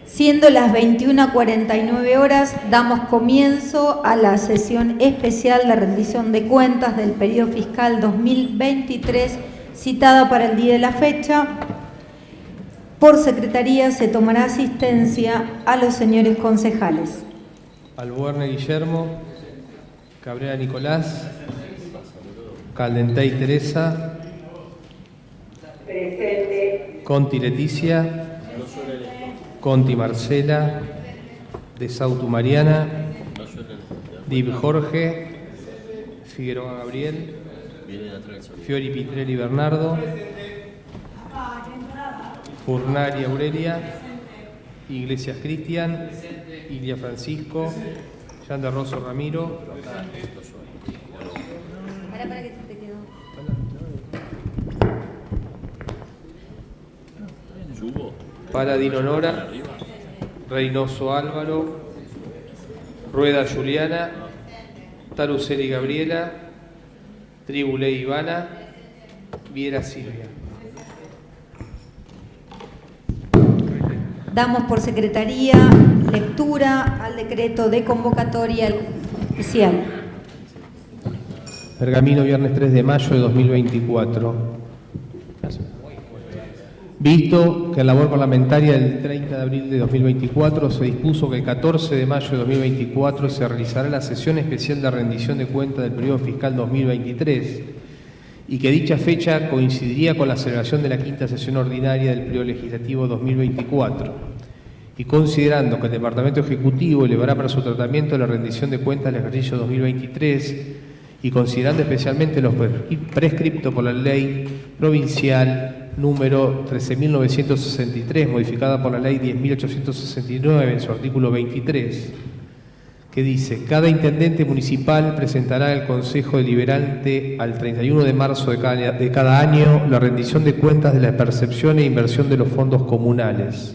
Siendo las 21:49 horas, damos comienzo a la sesión especial de rendición de cuentas del periodo fiscal 2023, citada para el día de la fecha. Por secretaría se tomará asistencia a los señores concejales. Albuerne Guillermo, Cabrera Nicolás, Caldentey Teresa, presente. Conti Leticia, Conti Marcela, De Sautu Mariana, Dib Jorge, Figueroa Gabriel, Fiori Pitrelli Bernardo, Furnari Aurelia, Iglesias Cristian, Ilia Francisco, Yanda Rosso Ramiro, Para que te quedó. Paladino Nora, Reynoso Álvaro, Rueda Juliana, Taruceli Gabriela, Tribulé Ivana, Viera Silvia. Damos por secretaría lectura al decreto de convocatoria especial. Pergamino, viernes 3 de mayo de 2024. Visto que en labor parlamentaria del 30 de abril de 2024 se dispuso que el 14 de mayo de 2024 se realizará la sesión especial de rendición de cuentas del periodo fiscal 2023 y que dicha fecha coincidiría con la celebración de la quinta sesión ordinaria del periodo legislativo 2024, y considerando que el Departamento Ejecutivo elevará para su tratamiento la rendición de cuentas del ejercicio 2023 y considerando especialmente los prescriptos por la Ley Provincial número 13.963, modificada por la Ley 10.869 en su artículo 23, que dice: cada intendente municipal presentará al Consejo Deliberante al 31 de marzo de cada año la rendición de cuentas de la percepción e inversión de los fondos comunales.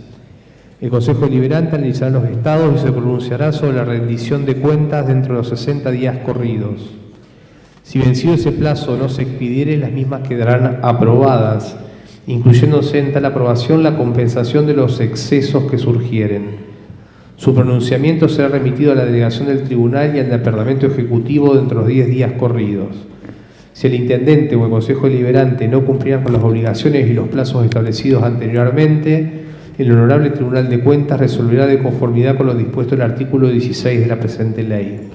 El Consejo Deliberante analizará los estados y se pronunciará sobre la rendición de cuentas dentro de los 60 días corridos. Si vencido ese plazo no se expidiere, las mismas quedarán aprobadas, incluyéndose en tal aprobación la compensación de los excesos que surgieren. Su pronunciamiento será remitido a la delegación del tribunal y al departamento ejecutivo dentro de los 10 días corridos. Si el intendente o el consejo deliberante no cumplirán con las obligaciones y los plazos establecidos anteriormente, el Honorable Tribunal de Cuentas resolverá de conformidad con lo dispuesto en el artículo 16 de la presente ley.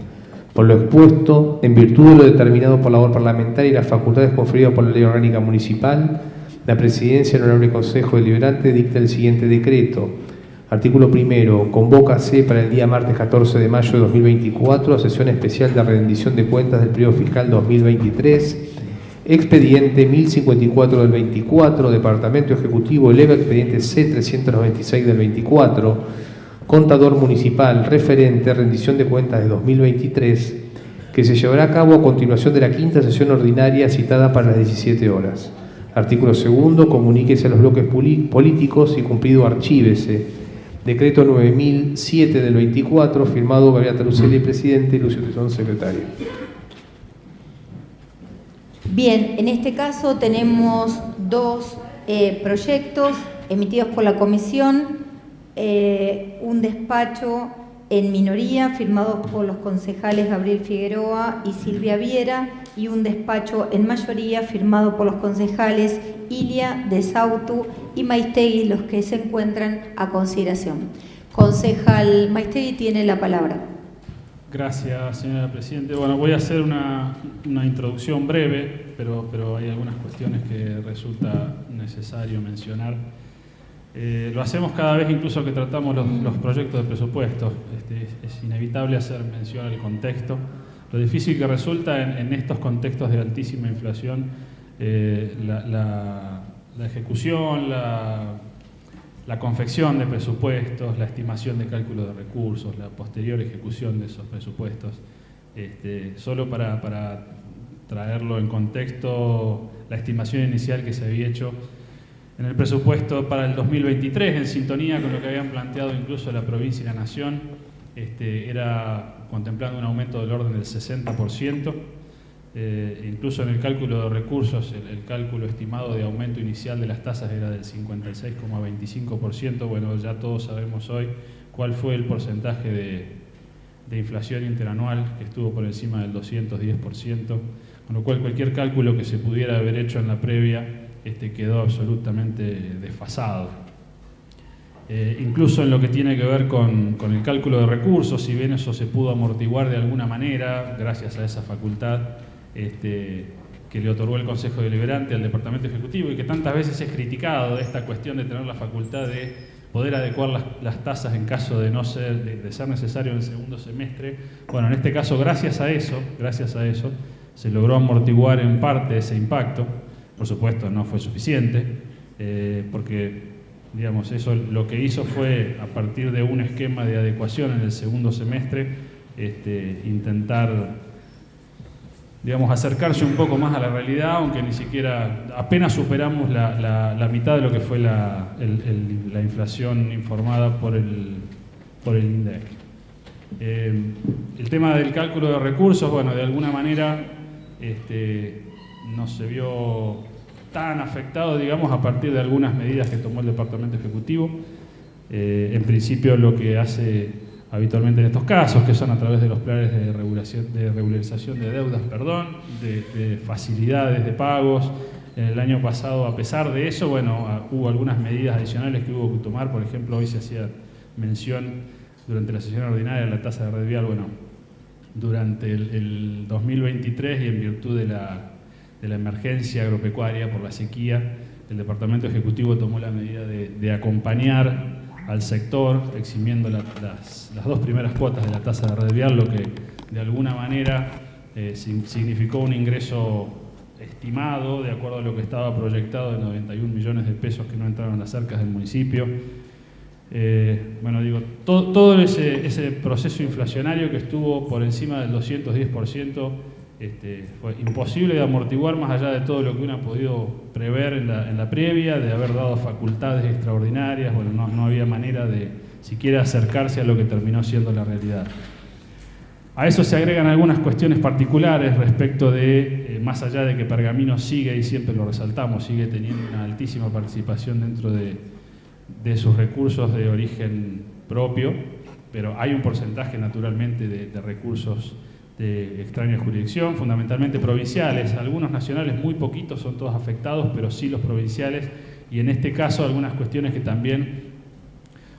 Por lo expuesto, en virtud de lo determinado por la labor parlamentaria y las facultades conferidas por la Ley Orgánica Municipal, la Presidencia del Honorable Consejo Deliberante dicta el siguiente decreto. Artículo primero. Convócase para el día martes 14 de mayo de 2024 a sesión especial de rendición de cuentas del periodo fiscal 2023. Expediente 1054 del 24. Departamento Ejecutivo eleva expediente C396 del 24. Contador Municipal referente rendición de cuentas de 2023, que se llevará a cabo a continuación de la quinta sesión ordinaria citada para las 17 horas. Artículo segundo. Comuníquese a los bloques políticos y cumplido archívese. Decreto 9007 del 24, firmado Gabriela Taruceli, presidente, y Lucio Tizón, secretario. Bien, en este caso tenemos dos proyectos emitidos por la comisión, un despacho en minoría firmado por los concejales Gabriel Figueroa y Silvia Viera, y un despacho en mayoría firmado por los concejales Ilia, De Sautu y Maistegui, los que se encuentran a consideración. Concejal Maistegui tiene la palabra. Gracias, señora Presidenta. Bueno, voy a hacer una introducción breve, pero hay algunas cuestiones que resulta necesario mencionar. Lo hacemos cada vez incluso que tratamos los proyectos de presupuestos. Es inevitable hacer mención al contexto. Lo difícil que resulta en estos contextos de altísima inflación, la ejecución, la confección de presupuestos, la estimación de cálculo de recursos, la posterior ejecución de esos presupuestos. Solo para traerlo en contexto, la estimación inicial que se había hecho en el presupuesto para el 2023, en sintonía con lo que habían planteado incluso la provincia y la nación, era contemplando un aumento del orden del 60%. Incluso en el cálculo de recursos, el cálculo estimado de aumento inicial de las tasas era del 56,25%. Bueno, ya todos sabemos hoy cuál fue el porcentaje de inflación interanual, que estuvo por encima del 210%, con lo cual cualquier cálculo que se pudiera haber hecho en la previa quedó absolutamente desfasado. Incluso en lo que tiene que ver con el cálculo de recursos, si bien eso se pudo amortiguar de alguna manera, gracias a esa facultad que le otorgó el Consejo Deliberante al Departamento Ejecutivo y que tantas veces es criticado de esta cuestión de tener la facultad de poder adecuar las tasas en caso de ser necesario en el segundo semestre. Bueno, en este caso, gracias a eso, se logró amortiguar en parte ese impacto. Por supuesto, no fue suficiente, porque, digamos, eso lo que hizo fue, a partir de un esquema de adecuación en el segundo semestre, intentar, digamos, acercarse un poco más a la realidad, aunque ni siquiera, apenas superamos la mitad de lo que fue la inflación informada por el INDEC. El tema del cálculo de recursos, bueno, de alguna manera no se vio tan afectado, digamos, a partir de algunas medidas que tomó el Departamento Ejecutivo. En principio, lo que hace habitualmente en estos casos, que son a través de los planes de regularización de deudas, de facilidades de pagos. El año pasado, a pesar de eso, bueno, hubo algunas medidas adicionales que hubo que tomar. Por ejemplo, hoy se hacía mención durante la sesión ordinaria de la tasa de red vial. Bueno, durante el 2023 y en virtud de la emergencia agropecuaria por la sequía, el Departamento Ejecutivo tomó la medida de acompañar al sector, eximiendo las dos primeras cuotas de la tasa de red vial, lo que de alguna manera significó un ingreso estimado, de acuerdo a lo que estaba proyectado, de 91 millones de pesos que no entraron a las arcas del municipio. Bueno, digo, todo ese proceso inflacionario que estuvo por encima del 210%, fue imposible de amortiguar, más allá de todo lo que uno ha podido prever en la previa, de haber dado facultades extraordinarias. Bueno, no había manera de siquiera acercarse a lo que terminó siendo la realidad. A eso se agregan algunas cuestiones particulares respecto de, más allá de que Pergamino sigue, y siempre lo resaltamos, sigue teniendo una altísima participación dentro de sus recursos de origen propio, pero hay un porcentaje naturalmente de recursos de extraña jurisdicción, fundamentalmente provinciales. Algunos nacionales, muy poquitos, son todos afectados, pero sí los provinciales, y en este caso algunas cuestiones que también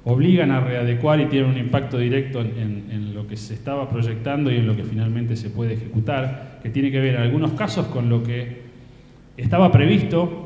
obligan a readecuar y tienen un impacto directo en lo que se estaba proyectando y en lo que finalmente se puede ejecutar, que tiene que ver en algunos casos con lo que estaba previsto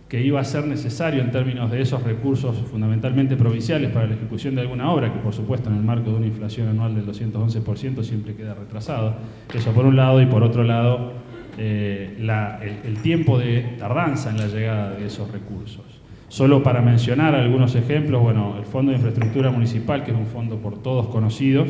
que iba a ser necesario en términos de esos recursos fundamentalmente provinciales para la ejecución de alguna obra, que por supuesto en el marco de una inflación anual del 211% siempre queda retrasado. Eso por un lado, y por otro lado el tiempo de tardanza en la llegada de esos recursos. Solo para mencionar algunos ejemplos, bueno, el Fondo de Infraestructura Municipal, que es un fondo por todos conocidos,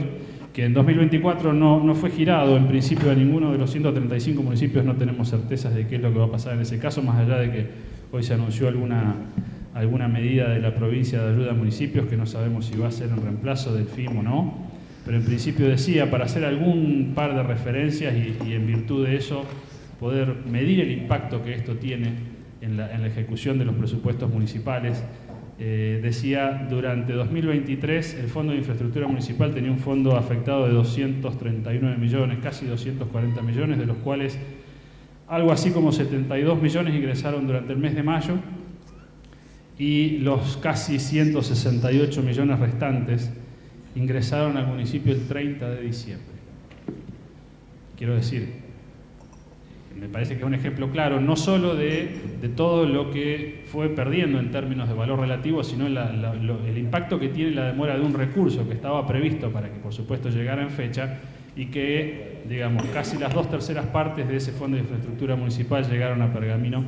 que en 2024 no fue girado en principio a ninguno de los 135 municipios. No tenemos certezas de qué es lo que va a pasar en ese caso, más allá de que hoy se anunció alguna medida de la provincia de ayuda a municipios que no sabemos si va a ser en reemplazo del FIM o no, pero en principio decía, para hacer algún par de referencias y en virtud de eso poder medir el impacto que esto tiene en la ejecución de los presupuestos municipales. Decía, durante 2023 el Fondo de Infraestructura Municipal tenía un fondo afectado de 239 millones, casi 240 millones, de los cuales algo así como 72 millones ingresaron durante el mes de mayo, y los casi 168 millones restantes ingresaron al municipio el 30 de diciembre. Quiero decir, me parece que es un ejemplo claro, no solo de todo lo que fue perdiendo en términos de valor relativo, sino el impacto que tiene la demora de un recurso que estaba previsto para que, por supuesto, llegara en fecha, y que, digamos, casi las 2/3 partes de ese Fondo de Infraestructura Municipal llegaron a Pergamino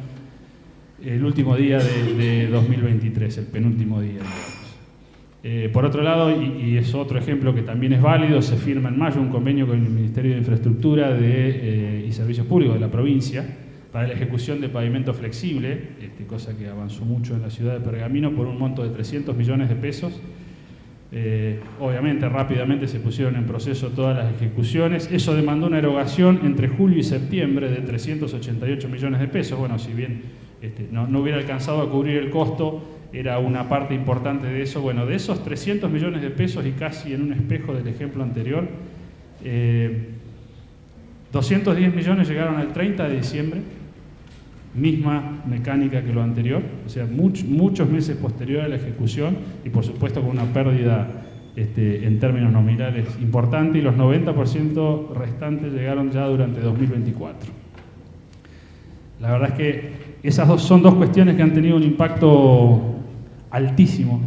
el último día de 2023, el penúltimo día, digamos. Por otro lado, y es otro ejemplo que también es válido, se firma en mayo un convenio con el Ministerio de Infraestructura y Servicios Públicos de la provincia para la ejecución de pavimento flexible, cosa que avanzó mucho en la ciudad de Pergamino, por un monto de 300 millones de pesos, Obviamente rápidamente se pusieron en proceso todas las ejecuciones. Eso demandó una erogación entre julio y septiembre de 388 millones de pesos. Bueno, si bien no hubiera alcanzado a cubrir el costo, era una parte importante de eso. Bueno, de esos 300 millones de pesos, y casi en un espejo del ejemplo anterior, 210 millones llegaron al 30 de diciembre, misma mecánica que lo anterior, o sea, muchos meses posterior a la ejecución, y por supuesto con una pérdida en términos nominales importante, y los 90% restantes llegaron ya durante 2024. La verdad es que esas son dos cuestiones que han tenido un impacto altísimo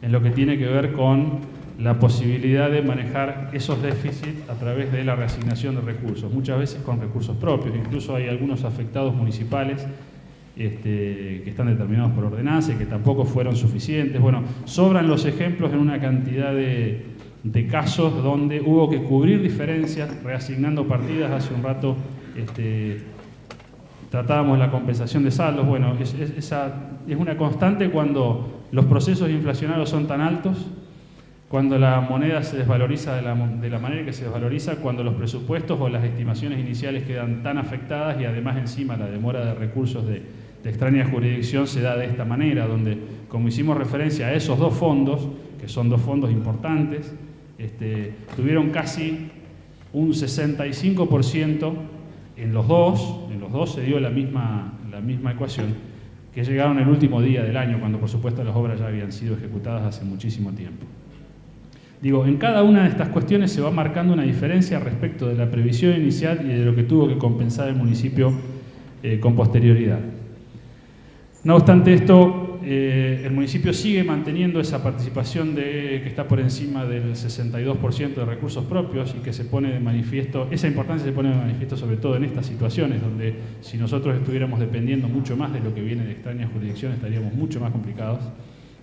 en lo que tiene que ver con la posibilidad de manejar esos déficits a través de la reasignación de recursos, muchas veces con recursos propios. Incluso hay algunos afectados municipales que están determinados por ordenanza y que tampoco fueron suficientes. Bueno, sobran los ejemplos en una cantidad de casos donde hubo que cubrir diferencias reasignando partidas. Hace un rato tratábamos la compensación de saldos. Bueno, esa es una constante cuando los procesos inflacionarios son tan altos, cuando la moneda se desvaloriza de la manera que se desvaloriza, cuando los presupuestos o las estimaciones iniciales quedan tan afectadas, y además encima la demora de recursos de extraña jurisdicción se da de esta manera, donde, como hicimos referencia a esos dos fondos, que son dos fondos importantes, tuvieron casi un 65% en los dos se dio la misma ecuación, que llegaron el último día del año, cuando por supuesto las obras ya habían sido ejecutadas hace muchísimo tiempo. Digo, en cada una de estas cuestiones se va marcando una diferencia respecto de la previsión inicial y de lo que tuvo que compensar el municipio con posterioridad. No obstante esto, el municipio sigue manteniendo esa participación que está por encima del 62% de recursos propios, y que se pone de manifiesto, esa importancia se pone de manifiesto sobre todo en estas situaciones, donde si nosotros estuviéramos dependiendo mucho más de lo que viene de extrañas jurisdicciones, estaríamos mucho más complicados.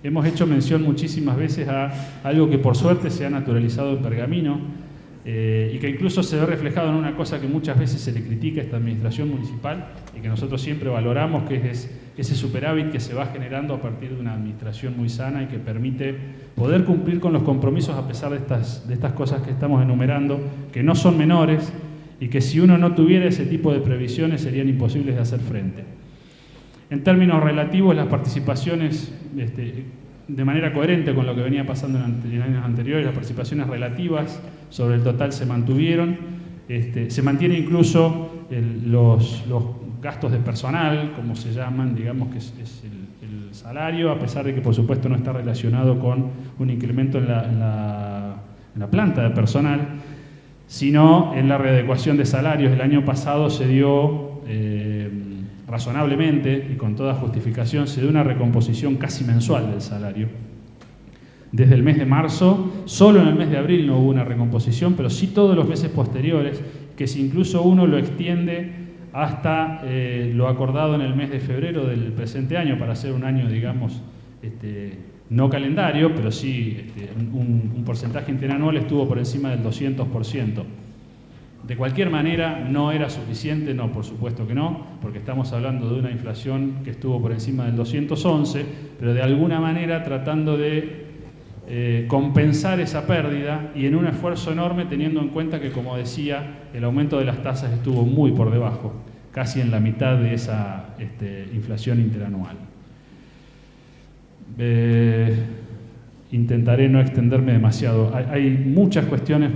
Hemos hecho mención muchísimas veces a algo que por suerte se ha naturalizado en Pergamino, y que incluso se ve reflejado en una cosa que muchas veces se le critica a esta administración municipal y que nosotros siempre valoramos, que es ese superávit que se va generando a partir de una administración muy sana y que permite poder cumplir con los compromisos a pesar de estas cosas que estamos enumerando, que no son menores y que si uno no tuviera ese tipo de previsiones serían imposibles de hacer frente. En términos relativos, las participaciones, de manera coherente con lo que venía pasando en años anteriores, las participaciones relativas sobre el total se mantuvieron. Se mantiene incluso los gastos de personal, como se llaman, digamos que es el salario, a pesar de que por supuesto no está relacionado con un incremento en la planta de personal, sino en la readecuación de salarios. El año pasado se dio razonablemente y con toda justificación, se dio una recomposición casi mensual del salario. Desde el mes de marzo, solo en el mes de abril no hubo una recomposición, pero sí todos los meses posteriores, que si incluso uno lo extiende hasta lo acordado en el mes de febrero del presente año, para hacer un año, digamos, no calendario, pero sí un porcentaje interanual estuvo por encima del 200%. De cualquier manera, no era suficiente, no, por supuesto que no, porque estamos hablando de una inflación que estuvo por encima del 211, pero de alguna manera tratando de compensar esa pérdida, y en un esfuerzo enorme teniendo en cuenta que, como decía, el aumento de las tasas estuvo muy por debajo, casi en la mitad de esa inflación interanual. Intentaré no extenderme demasiado. Hay muchas cuestiones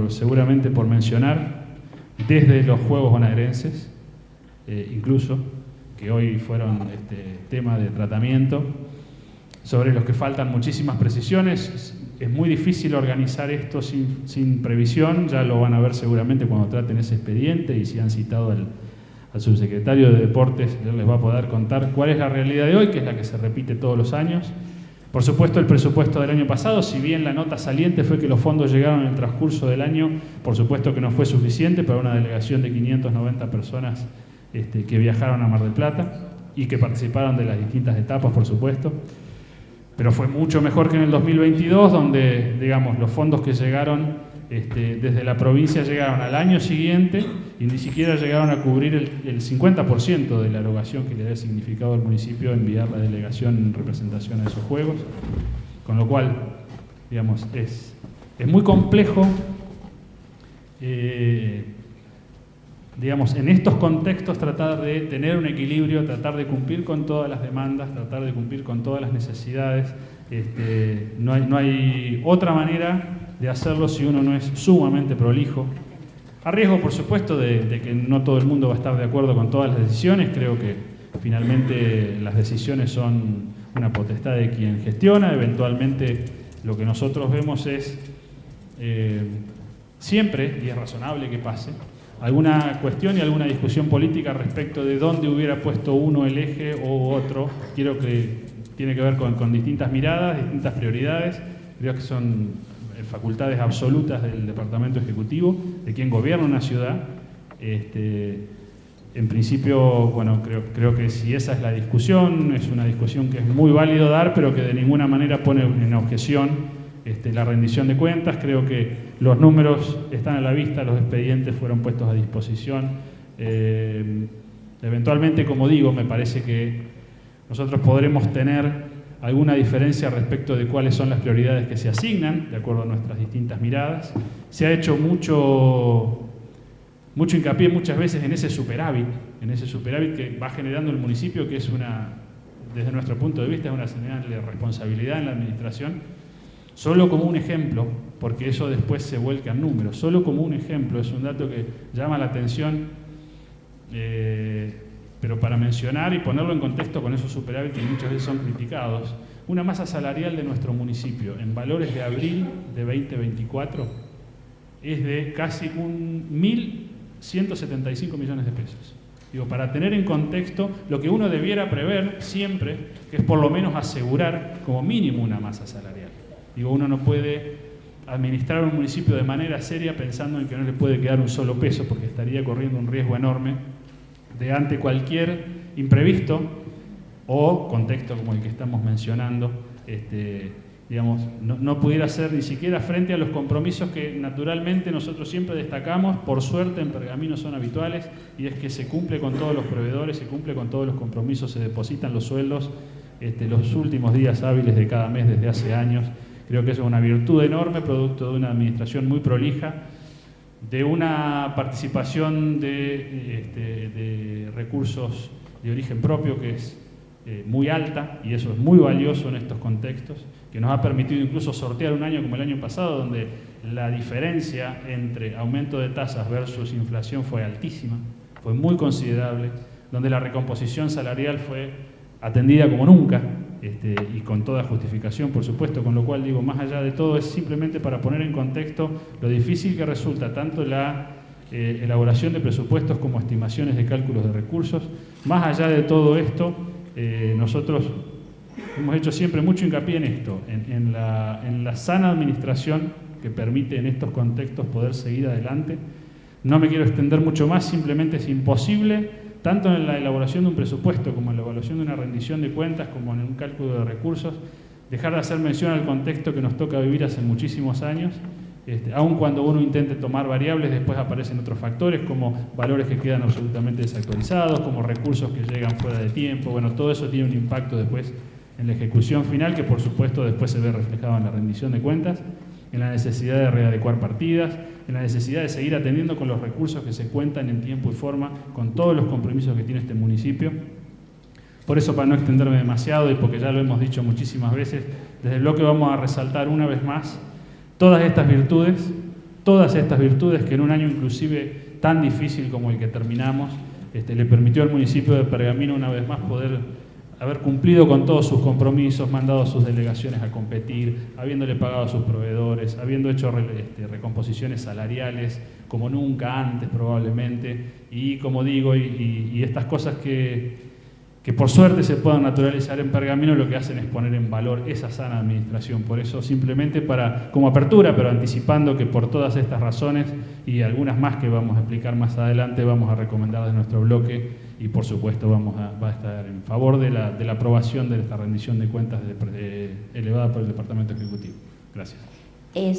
seguramente por mencionar, desde los Juegos Bonaerenses, incluso, que hoy fueron tema de tratamiento, sobre los que faltan muchísimas precisiones. Es muy difícil organizar esto sin previsión, ya lo van a ver seguramente cuando traten ese expediente, y si han citado al subsecretario de Deportes, él les va a poder contar cuál es la realidad de hoy, que es la que se repite todos los años. Por supuesto, el presupuesto del año pasado, si bien la nota saliente fue que los fondos llegaron en el transcurso del año, por supuesto que no fue suficiente para una delegación de 590 personas que viajaron a Mar del Plata y que participaron de las distintas etapas, por supuesto. Pero fue mucho mejor que en el 2022, donde, digamos, los fondos que llegaron desde la provincia llegaron al año siguiente y ni siquiera llegaron a cubrir el 50% de la erogación que le había significado al municipio enviar la delegación en representación a esos Juegos. Con lo cual, digamos, es muy complejo, digamos, en estos contextos tratar de tener un equilibrio, tratar de cumplir con todas las demandas, tratar de cumplir con todas las necesidades. No hay otra manera de hacerlo si uno no es sumamente prolijo. A riesgo, por supuesto, de que no todo el mundo va a estar de acuerdo con todas las decisiones. Creo que finalmente las decisiones son una potestad de quien gestiona. Eventualmente lo que nosotros vemos es siempre, y es razonable que pase, alguna cuestión y alguna discusión política respecto de dónde hubiera puesto uno el eje o otro. Creo que tiene que ver con distintas miradas, distintas prioridades. Creo que son facultades absolutas del Departamento Ejecutivo, de quien gobierna una ciudad. En principio, bueno, creo que si esa es la discusión, es una discusión que es muy válido dar, pero que de ninguna manera pone en objeción la rendición de cuentas. Creo que los números están a la vista, los expedientes fueron puestos a disposición. Eventualmente, como digo, me parece que nosotros podremos tener alguna diferencia respecto de cuáles son las prioridades que se asignan, de acuerdo a nuestras distintas miradas. Se ha hecho mucho hincapié muchas veces en ese superávit que va generando el municipio, que es desde nuestro punto de vista, es una señal de responsabilidad en la administración. Solo como un ejemplo, porque eso después se vuelca en números, solo como un ejemplo, es un dato que llama la atención, pero para mencionar y ponerlo en contexto con esos superávit que muchas veces son criticados, una masa salarial de nuestro municipio en valores de abril de 2024 es de casi 1.175 millones de pesos. Digo, para tener en contexto lo que uno debiera prever siempre, que es por lo menos asegurar como mínimo una masa salarial. Digo, uno no puede administrar un municipio de manera seria pensando en que no le puede quedar un solo peso, porque estaría corriendo un riesgo enorme de ante cualquier imprevisto o contexto como el que estamos mencionando, digamos, no pudiera ser ni siquiera frente a los compromisos que naturalmente nosotros siempre destacamos, por suerte en Pergamino son habituales, y es que se cumple con todos los proveedores, se cumple con todos los compromisos, se depositan los sueldos los últimos días hábiles de cada mes desde hace años. Creo que eso es una virtud enorme, producto de una administración muy prolija, de una participación de recursos de origen propio que es muy alta, y eso es muy valioso en estos contextos, que nos ha permitido incluso sortear un año como el año pasado, donde la diferencia entre aumento de tasas versus inflación fue altísima, fue muy considerable, donde la recomposición salarial fue atendida como nunca, y con toda justificación, por supuesto, con lo cual digo, más allá de todo, es simplemente para poner en contexto lo difícil que resulta tanto la elaboración de presupuestos como estimaciones de cálculos de recursos. Más allá de todo esto, nosotros hemos hecho siempre mucho hincapié en esto, en la sana administración que permite en estos contextos poder seguir adelante. No me quiero extender mucho más, simplemente es imposible, tanto en la elaboración de un presupuesto como en la evaluación de una rendición de cuentas, como en un cálculo de recursos, dejar de hacer mención al contexto que nos toca vivir hace muchísimos años. Aun cuando uno intente tomar variables, después aparecen otros factores como valores que quedan absolutamente desactualizados, como recursos que llegan fuera de tiempo. Bueno, todo eso tiene un impacto después en la ejecución final, que por supuesto después se ve reflejado en la rendición de cuentas, en la necesidad de readecuar partidas, en la necesidad de seguir atendiendo con los recursos que se cuentan en tiempo y forma, con todos los compromisos que tiene este municipio. Por eso, para no extenderme demasiado y porque ya lo hemos dicho muchísimas veces, desde el bloque vamos a resaltar una vez más todas estas virtudes que en un año inclusive tan difícil como el que terminamos, le permitió al municipio de Pergamino una vez más poder haber cumplido con todos sus compromisos, mandado a sus delegaciones a competir, habiéndole pagado a sus proveedores, habiendo hecho recomposiciones salariales como nunca antes probablemente, y como digo, y estas cosas que por suerte se puedan naturalizar en Pergamino, lo que hacen es poner en valor esa sana administración. Por eso, simplemente como apertura, pero anticipando que por todas estas razones y algunas más que vamos a explicar más adelante, vamos a recomendar de nuestro bloque, y por supuesto va a estar en favor de la aprobación de esta rendición de cuentas elevada por el Departamento Ejecutivo. Gracias.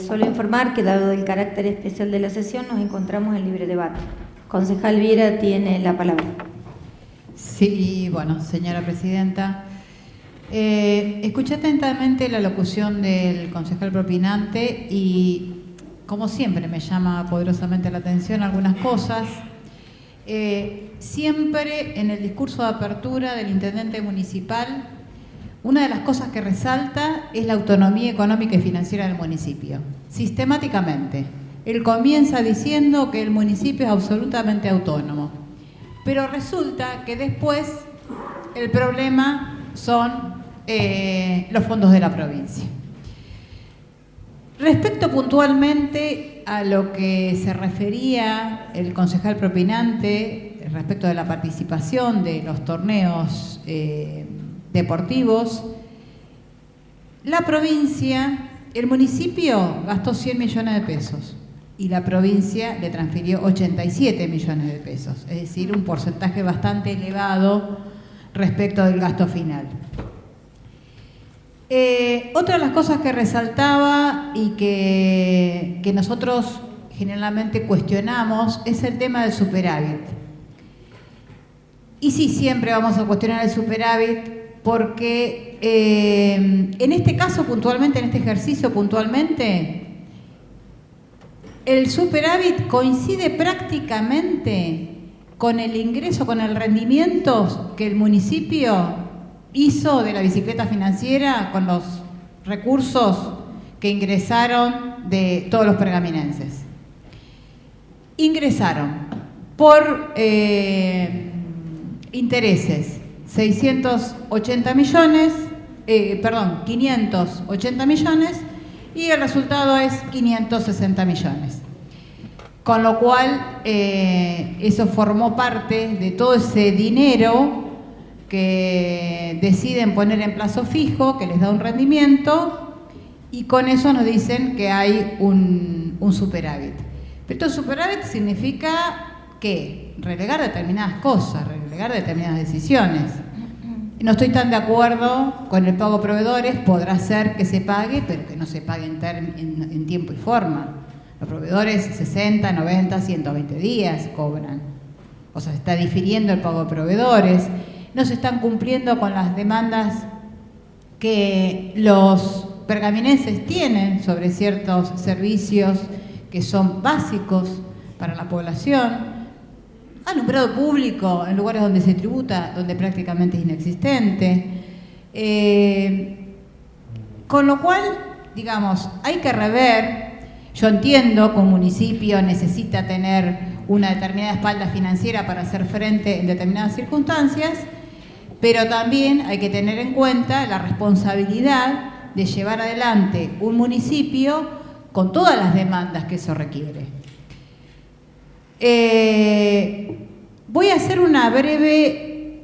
Solo informar que, dado el carácter especial de la sesión, nos encontramos en libre debate. Concejal Viera tiene la palabra. Sí, bueno, señora presidenta, Escuché atentamente la locución del concejal propinante y, como siempre, me llama poderosamente la atención algunas cosas. Siempre en el discurso de apertura del intendente municipal, una de las cosas que resalta es la autonomía económica y financiera del municipio. Sistemáticamente. Él comienza diciendo que el municipio es absolutamente autónomo. Pero resulta que después el problema son los fondos de la provincia. Respecto puntualmente a lo que se refería el concejal propinante respecto de la participación de los torneos deportivos, la provincia, el municipio gastó 100 millones de pesos y la provincia le transfirió 87 millones de pesos, es decir, un porcentaje bastante elevado respecto del gasto final. Otra de las cosas que resaltaba y que nosotros generalmente cuestionamos es el tema del superávit. Y sí, siempre vamos a cuestionar el superávit porque en este caso puntualmente, en este ejercicio puntualmente, el superávit coincide prácticamente con el ingreso, con el rendimiento que el municipio hizo de la bicicleta financiera con los recursos que ingresaron de todos los pergaminenses. Ingresaron por intereses 580 millones y el resultado es 560 millones. Con lo cual, eso formó parte de todo ese dinero que deciden poner en plazo fijo, que les da un rendimiento, y con eso nos dicen que hay un superávit. Pero esto superávit significa ¿qué? Relegar determinadas cosas, relegar determinadas decisiones. No estoy tan de acuerdo con el pago a proveedores, podrá ser que se pague, pero que no se pague en tiempo y forma. Los proveedores 60, 90, 120 días cobran. O sea, se está difiriendo el pago a proveedores. No se están cumpliendo con las demandas que los pergaminenses tienen sobre ciertos servicios que son básicos para la población. Alumbrado público en lugares donde se tributa, donde prácticamente es inexistente. Con lo cual, digamos, hay que rever. Yo entiendo que un municipio necesita tener una determinada espalda financiera para hacer frente en determinadas circunstancias, pero también hay que tener en cuenta la responsabilidad de llevar adelante un municipio con todas las demandas que eso requiere. Voy a hacer una breve,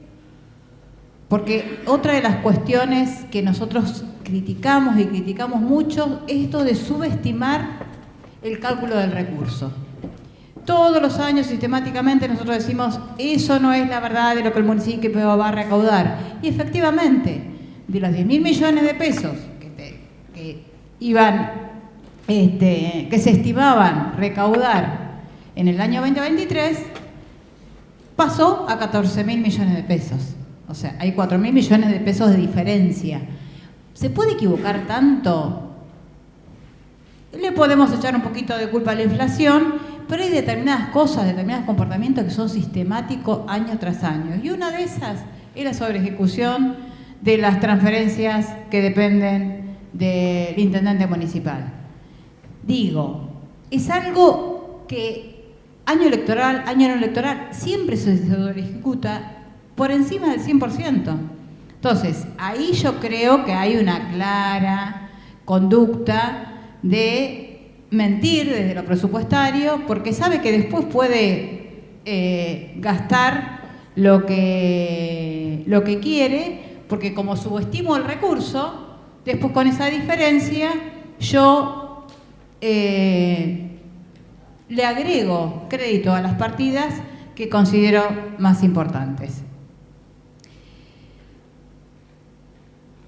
porque otra de las cuestiones que nosotros criticamos y criticamos mucho es esto de subestimar el cálculo del recurso. Todos los años sistemáticamente nosotros decimos eso no es la verdad de lo que el municipio va a recaudar. Y efectivamente, de los 10.000 millones de pesos que se estimaban recaudar en el año 2023, pasó a 14.000 millones de pesos. O sea, hay 4.000 millones de pesos de diferencia. ¿Se puede equivocar tanto? Le podemos echar un poquito de culpa a la inflación, pero hay determinadas cosas, determinados comportamientos que son sistemáticos año tras año. Y una de esas es la sobreejecución de las transferencias que dependen del intendente municipal. Digo, es algo que año electoral, año no electoral, siempre se sobreejecuta por encima del 100%. Entonces, ahí yo creo que hay una clara conducta de mentir desde lo presupuestario, porque sabe que después puede gastar lo que quiere, porque como subestimo el recurso, después con esa diferencia yo le agrego crédito a las partidas que considero más importantes.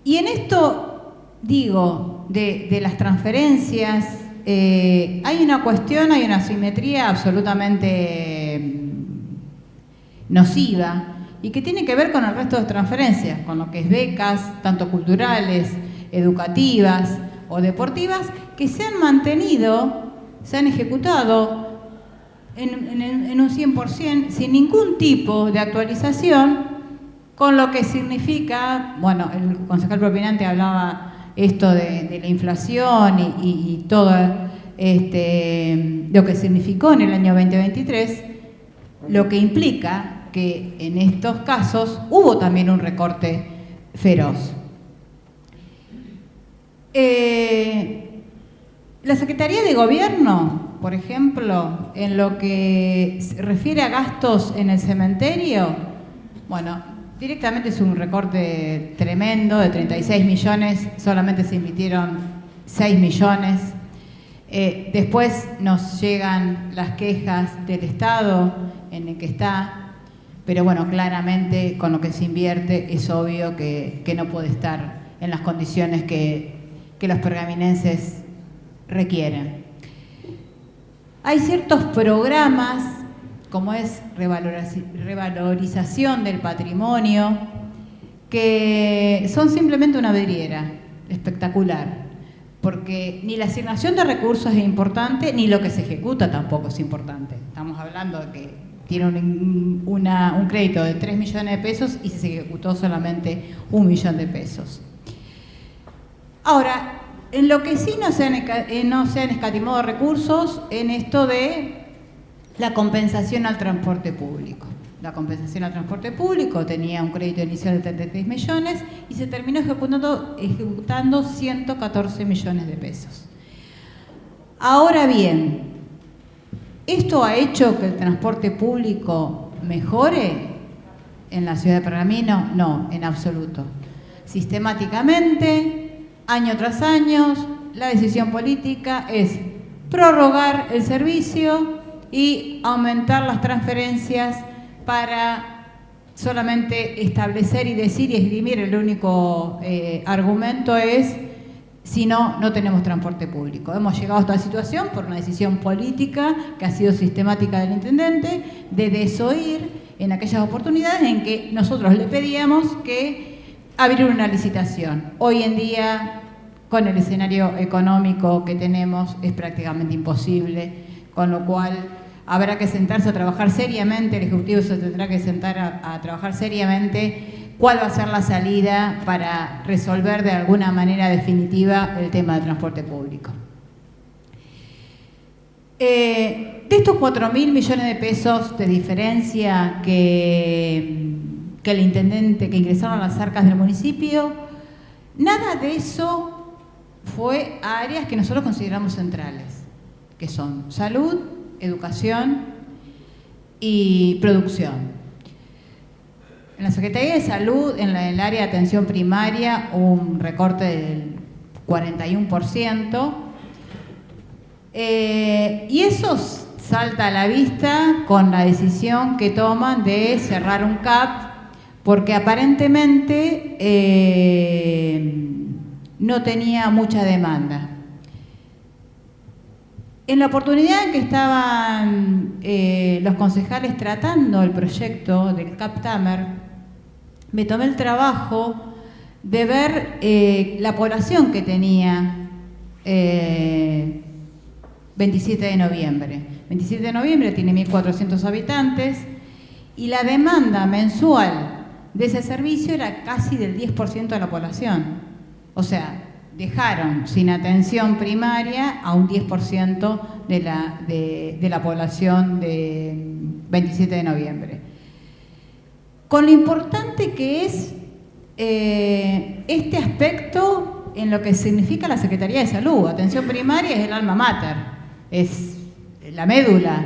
Y en esto, digo, de las transferencias, hay una cuestión, hay una asimetría absolutamente nociva, y que tiene que ver con el resto de transferencias, con lo que es becas, tanto culturales, educativas o deportivas, que se han mantenido, se han ejecutado en un 100%, sin ningún tipo de actualización, con lo que significa, bueno, el concejal propinante hablaba esto de la inflación y todo lo que significó en el año 2023, lo que implica que en estos casos hubo también un recorte feroz. La Secretaría de Gobierno, por ejemplo, en lo que se refiere a gastos en el cementerio, bueno, directamente es un recorte tremendo de 36 millones, solamente se invirtieron 6 millones. Después nos llegan las quejas del Estado en el que está, pero bueno, claramente con lo que se invierte es obvio que no puede estar en las condiciones que los pergaminenses requieren. Hay ciertos programas, como es revalorización del patrimonio, que son simplemente una vidriera espectacular, porque ni la asignación de recursos es importante, ni lo que se ejecuta tampoco es importante. Estamos hablando de que tiene un crédito de 3 millones de pesos y se ejecutó solamente 1 millón de pesos. Ahora, en lo que sí no se han escatimado recursos, en esto de la compensación al transporte público. La compensación al transporte público tenía un crédito inicial de 33 millones y se terminó ejecutando 114 millones de pesos. Ahora bien, ¿esto ha hecho que el transporte público mejore en la ciudad de Pergamino? No, en absoluto. Sistemáticamente, año tras año, la decisión política es prorrogar el servicio y aumentar las transferencias para solamente establecer y decir y esgrimir. El único argumento es: si no, no tenemos transporte público. Hemos llegado a esta situación por una decisión política que ha sido sistemática del intendente de desoír en aquellas oportunidades en que nosotros le pedíamos que abrir una licitación. Hoy en día, con el escenario económico que tenemos, es prácticamente imposible, con lo cual habrá que sentarse a trabajar seriamente, el Ejecutivo se tendrá que sentar a trabajar seriamente cuál va a ser la salida para resolver de alguna manera definitiva el tema del transporte público. De estos 4.000 millones de pesos de diferencia que el intendente, que ingresaron a las arcas del municipio, nada de eso fue a áreas que nosotros consideramos centrales, que son salud, educación y producción. En la Secretaría de Salud, en el área de atención primaria, hubo un recorte del 41%, y eso salta a la vista con la decisión que toman de cerrar un CAP, porque aparentemente no tenía mucha demanda. En la oportunidad en que estaban los concejales tratando el proyecto del CAP Tamer, me tomé el trabajo de ver la población que tenía 27 de noviembre. 27 de noviembre tiene 1.400 habitantes y la demanda mensual de ese servicio era casi del 10% de la población. O sea, dejaron sin atención primaria a un 10% de la población de 27 de noviembre. Con lo importante que es este aspecto en lo que significa la Secretaría de Salud. Atención primaria es el alma mater, es la médula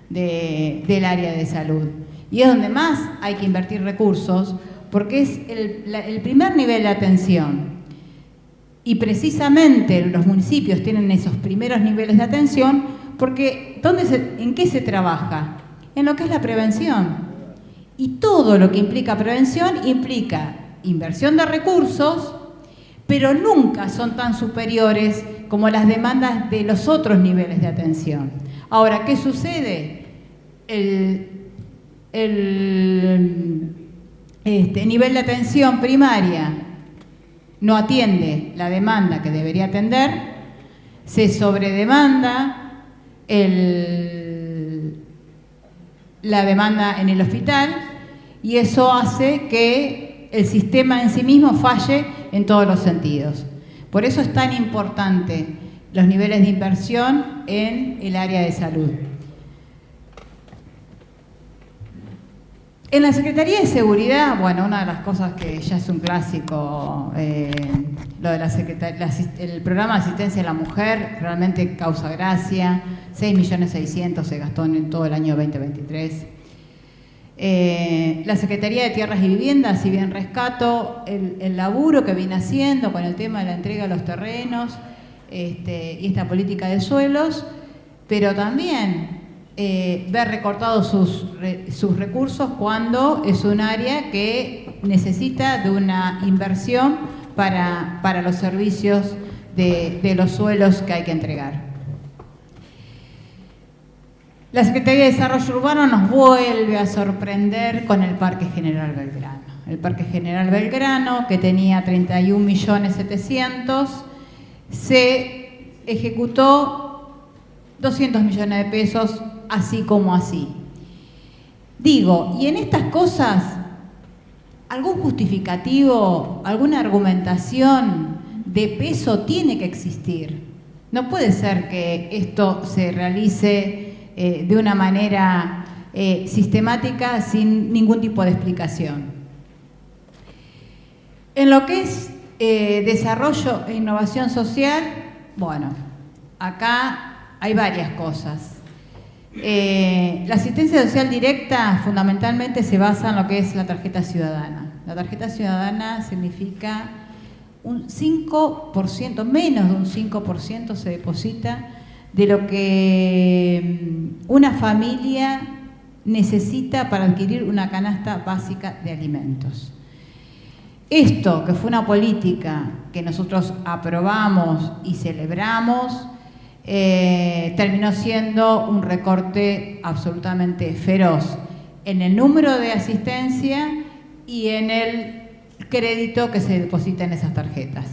del área de salud. Y es donde más hay que invertir recursos, porque es el primer nivel de atención. Y precisamente los municipios tienen esos primeros niveles de atención porque ¿en qué se trabaja? En lo que es la prevención. Y todo lo que implica prevención implica inversión de recursos, pero nunca son tan superiores como las demandas de los otros niveles de atención. Ahora, ¿qué sucede? nivel de atención primaria no atiende la demanda que debería atender, se sobredemanda la demanda en el hospital y eso hace que el sistema en sí mismo falle en todos los sentidos. Por eso es tan importante los niveles de inversión en el área de salud. En la Secretaría de Seguridad, bueno, una de las cosas que ya es un clásico, lo de el programa de asistencia a la mujer realmente causa gracia. 6.600.000 se gastó en todo el año 2023. La Secretaría de Tierras y Vivienda, si bien rescato el laburo que viene haciendo con el tema de la entrega de los terrenos y esta política de suelos, pero también ver recortados sus recursos cuando es un área que necesita de una inversión para los servicios de los suelos que hay que entregar. La Secretaría de Desarrollo Urbano nos vuelve a sorprender con el Parque General Belgrano. El Parque General Belgrano, que tenía 31.700.000, se ejecutó 200 millones de pesos, así como así. Digo, y en estas cosas, algún justificativo, alguna argumentación de peso tiene que existir. No puede ser que esto se realice de una manera sistemática sin ningún tipo de explicación. En lo que es desarrollo e innovación social, bueno, acá hay varias cosas. La asistencia social directa fundamentalmente se basa en lo que es la tarjeta ciudadana. La tarjeta ciudadana significa un 5%, menos de un 5% se deposita de lo que una familia necesita para adquirir una canasta básica de alimentos. Esto, que fue una política que nosotros aprobamos y celebramos, terminó siendo un recorte absolutamente feroz en el número de asistencia y en el crédito que se deposita en esas tarjetas.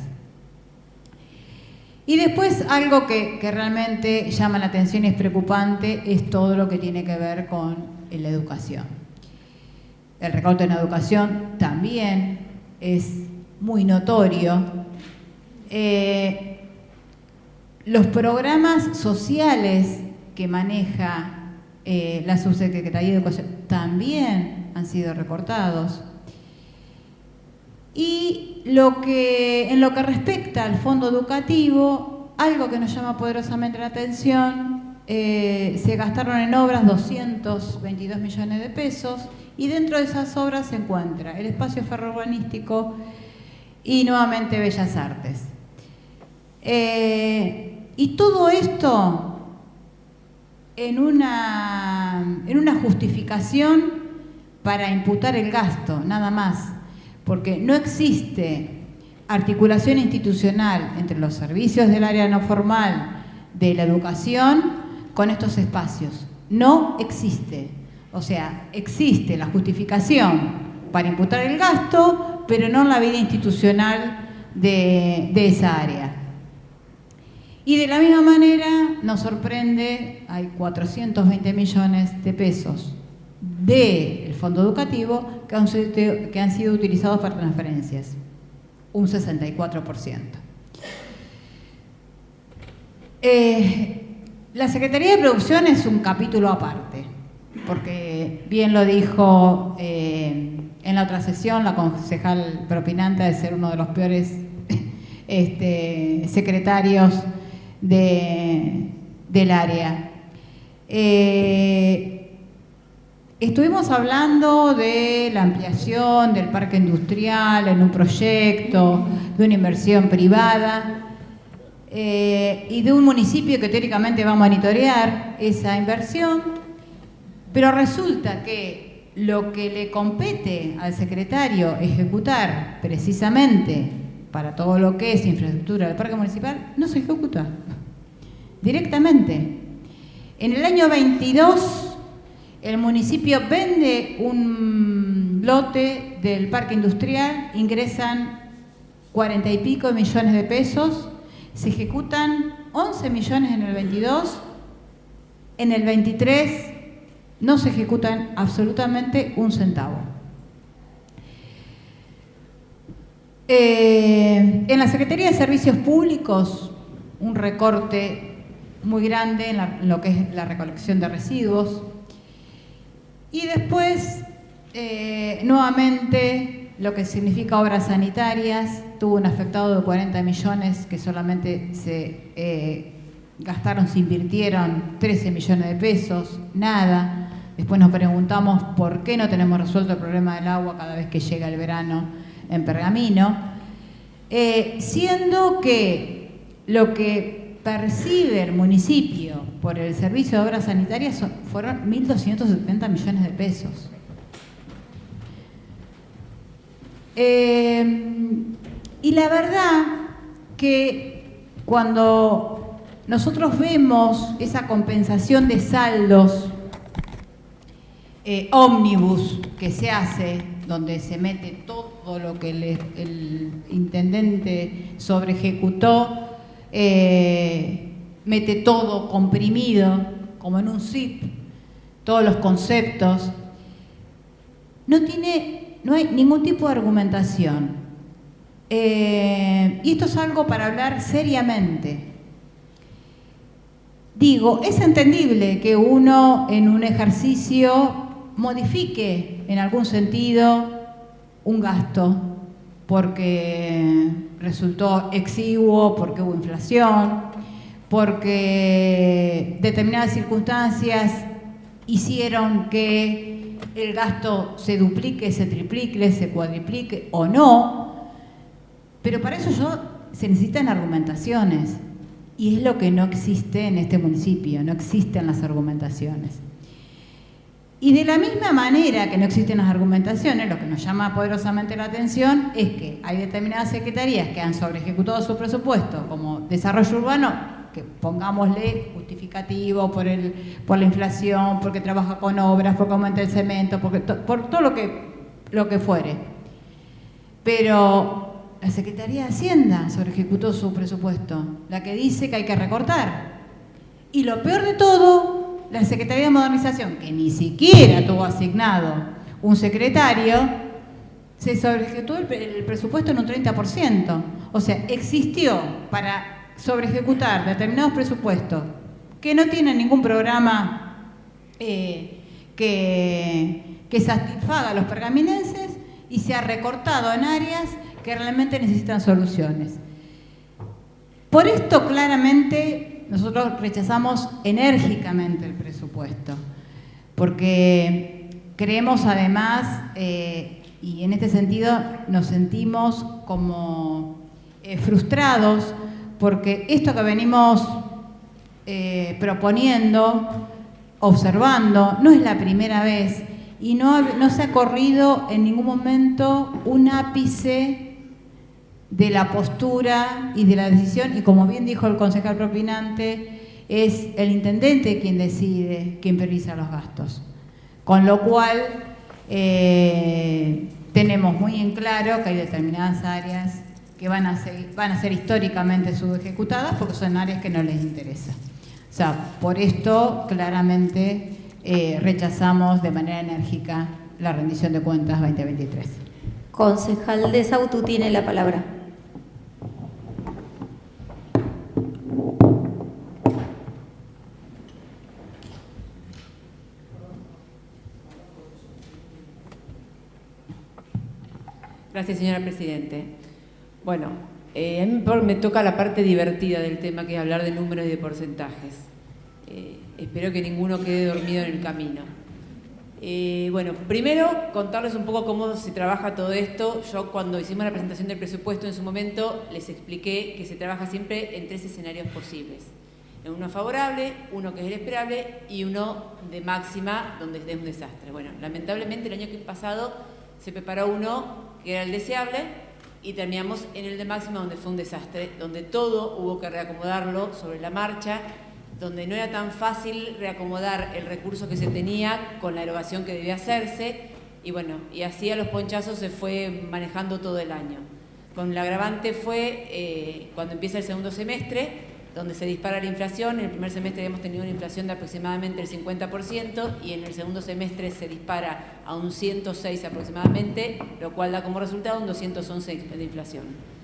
Y después algo que realmente llama la atención y es preocupante es todo lo que tiene que ver con la educación. El recorte en la educación también es muy notorio. Los programas sociales que maneja la Subsecretaría de Educación también han sido recortados. Y en lo que respecta al fondo educativo, algo que nos llama poderosamente la atención, se gastaron en obras 222 millones de pesos y dentro de esas obras se encuentra el espacio ferrourbanístico y nuevamente Bellas Artes. Y todo esto en una justificación para imputar el gasto, nada más. Porque no existe articulación institucional entre los servicios del área no formal de la educación con estos espacios. No existe. O sea, existe la justificación para imputar el gasto, pero no la vida institucional de esa área. Y de la misma manera nos sorprende, hay 420 millones de pesos del fondo educativo que han sido utilizados para transferencias, un 64%. La Secretaría de Producción es un capítulo aparte, porque bien lo dijo en la otra sesión la concejal propinante de ser uno de los peores secretarios del área. Estuvimos hablando de la ampliación del parque industrial en un proyecto, de una inversión privada y de un municipio que teóricamente va a monitorear esa inversión, pero resulta que lo que le compete al secretario ejecutar precisamente para todo lo que es infraestructura del parque municipal no se ejecuta directamente. En el año 22 el municipio vende un lote del parque industrial ingresan 40 y pico millones de pesos, se ejecutan 11 millones en el 22, en el 23 no se ejecutan absolutamente un centavo. En la Secretaría de Servicios Públicos, un recorte muy grande en lo que es la recolección de residuos. Y después, nuevamente, lo que significa obras sanitarias, tuvo un afectado de 40 millones que solamente se gastaron, se invirtieron 13 millones de pesos, nada. Después nos preguntamos por qué no tenemos resuelto el problema del agua cada vez que llega el verano en Pergamino, siendo que lo que percibe el municipio por el servicio de obras sanitarias fueron 1.270 millones de pesos. Y la verdad que cuando nosotros vemos esa compensación de saldos ómnibus que se hace, donde se mete todo lo que el intendente sobreejecutó, mete todo comprimido, como en un zip, todos los conceptos, no hay ningún tipo de argumentación. Y esto es algo para hablar seriamente. Digo, es entendible que uno en un ejercicio modifique en algún sentido un gasto porque resultó exiguo, porque hubo inflación, porque determinadas circunstancias hicieron que el gasto se duplique, se triplique, se cuadriplique o no, pero para eso se necesitan argumentaciones y es lo que no existe en este municipio, no existen las argumentaciones. Y de la misma manera que no existen las argumentaciones, lo que nos llama poderosamente la atención es que hay determinadas secretarías que han sobreejecutado su presupuesto, como desarrollo urbano, que pongámosle justificativo por la inflación, porque trabaja con obras, porque aumenta el cemento, por todo lo que fuere. Pero la Secretaría de Hacienda sobreejecutó su presupuesto, la que dice que hay que recortar. Y lo peor de todo, la Secretaría de Modernización, que ni siquiera tuvo asignado un secretario, se sobreejecutó el presupuesto en un 30%. O sea, existió para sobreejecutar determinados presupuestos que no tienen ningún programa que satisfaga a los pergaminenses y se ha recortado en áreas que realmente necesitan soluciones. Por esto, claramente, nosotros rechazamos enérgicamente el presupuesto, porque creemos además, y en este sentido nos sentimos como frustrados, porque esto que venimos proponiendo, observando, no es la primera vez, y no se ha corrido en ningún momento un ápice de la postura y de la decisión, y como bien dijo el concejal propinante, es el intendente quien decide, quien prioriza los gastos. Con lo cual, tenemos muy en claro que hay determinadas áreas que van a ser históricamente subejecutadas porque son áreas que no les interesa. O sea, por esto claramente rechazamos de manera enérgica la rendición de cuentas 2023. Concejal de Sautu tiene la palabra. Gracias, señora Presidente. Bueno, a mí me toca la parte divertida del tema, que es hablar de números y de porcentajes. Espero que ninguno quede dormido en el camino. Bueno, primero contarles un poco cómo se trabaja todo esto. Yo cuando hicimos la presentación del presupuesto en su momento les expliqué que se trabaja siempre en 3 escenarios posibles. Uno favorable, uno que es el esperable y uno de máxima donde es un desastre. Bueno, lamentablemente el año pasado se preparó uno que era el deseable y terminamos en el de máxima donde fue un desastre, donde todo hubo que reacomodarlo sobre la marcha, donde no era tan fácil reacomodar el recurso que se tenía con la erogación que debía hacerse, y bueno, y así a los ponchazos se fue manejando todo el año. Con el agravante fue cuando empieza el segundo semestre, donde se dispara la inflación. En el primer semestre hemos tenido una inflación de aproximadamente el 50% y en el segundo semestre se dispara a un 106 aproximadamente, lo cual da como resultado un 211 de inflación.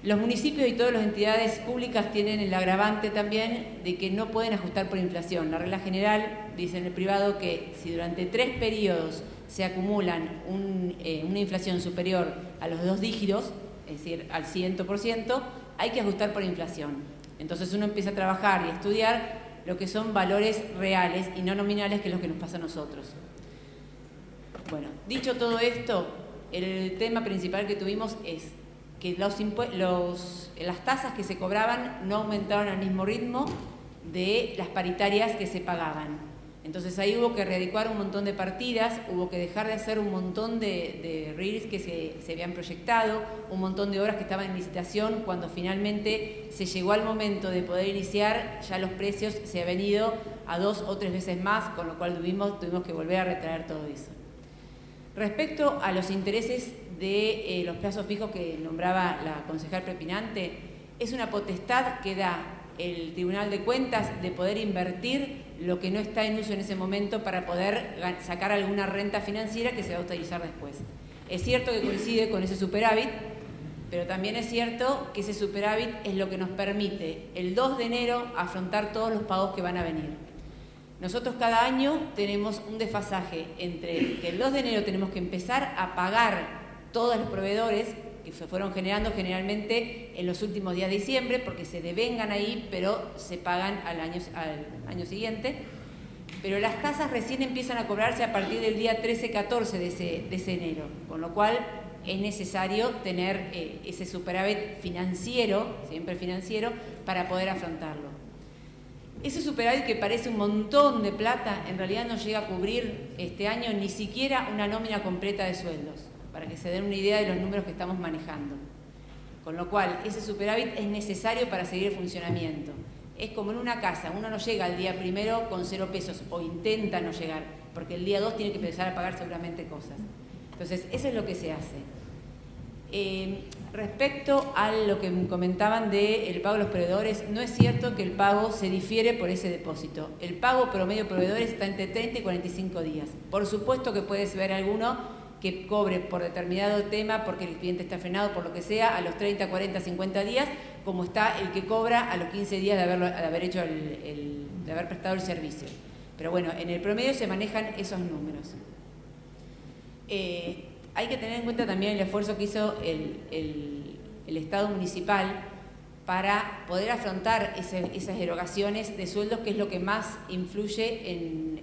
Los municipios y todas las entidades públicas tienen el agravante también de que no pueden ajustar por inflación. La regla general dice en el privado que si durante 3 periodos se acumulan una inflación superior a los 2 dígitos, es decir, al 100%, hay que ajustar por inflación. Entonces uno empieza a trabajar y a estudiar lo que son valores reales y no nominales, que es lo que nos pasa a nosotros. Bueno, dicho todo esto, el tema principal que tuvimos es que las tasas que se cobraban no aumentaron al mismo ritmo de las paritarias que se pagaban. Entonces ahí hubo que readecuar un montón de partidas, hubo que dejar de hacer un montón de RIRs que se habían proyectado, un montón de obras que estaban en licitación. Cuando finalmente se llegó al momento de poder iniciar, ya los precios se habían ido a 2 o 3 veces más, con lo cual tuvimos que volver a retraer todo eso. Respecto a los intereses de los plazos fijos que nombraba la concejal prepinante, es una potestad que da el Tribunal de Cuentas de poder invertir lo que no está en uso en ese momento para poder sacar alguna renta financiera que se va a utilizar después. Es cierto que coincide con ese superávit, pero también es cierto que ese superávit es lo que nos permite el 2 de enero afrontar todos los pagos que van a venir. Nosotros cada año tenemos un desfasaje entre que el 2 de enero tenemos que empezar a pagar todos los proveedores que se fueron generando generalmente en los últimos días de diciembre, porque se devengan ahí, pero se pagan al año siguiente. Pero las tasas recién empiezan a cobrarse a partir del día 13-14 de ese enero, con lo cual es necesario tener ese superávit financiero, siempre financiero, para poder afrontarlo. Ese superávit, que parece un montón de plata, en realidad no llega a cubrir este año ni siquiera una nómina completa de sueldos, para que se den una idea de los números que estamos manejando. Con lo cual, ese superávit es necesario para seguir el funcionamiento. Es como en una casa, uno no llega al día primero con 0 pesos, o intenta no llegar, porque el día 2 tiene que empezar a pagar seguramente cosas. Entonces, eso es lo que se hace. Respecto a lo que comentaban del pago de los proveedores, no es cierto que el pago se difiere por ese depósito. El pago promedio de proveedores está entre 30 y 45 días. Por supuesto que puede ser alguno que cobre por determinado tema, porque el cliente está frenado, por lo que sea, a los 30, 40, 50 días, como está el que cobra a los 15 días de haber prestado el servicio. Pero bueno, en el promedio se manejan esos números. Hay que tener en cuenta también el esfuerzo que hizo el Estado municipal para poder afrontar esas erogaciones de sueldos, que es lo que más influye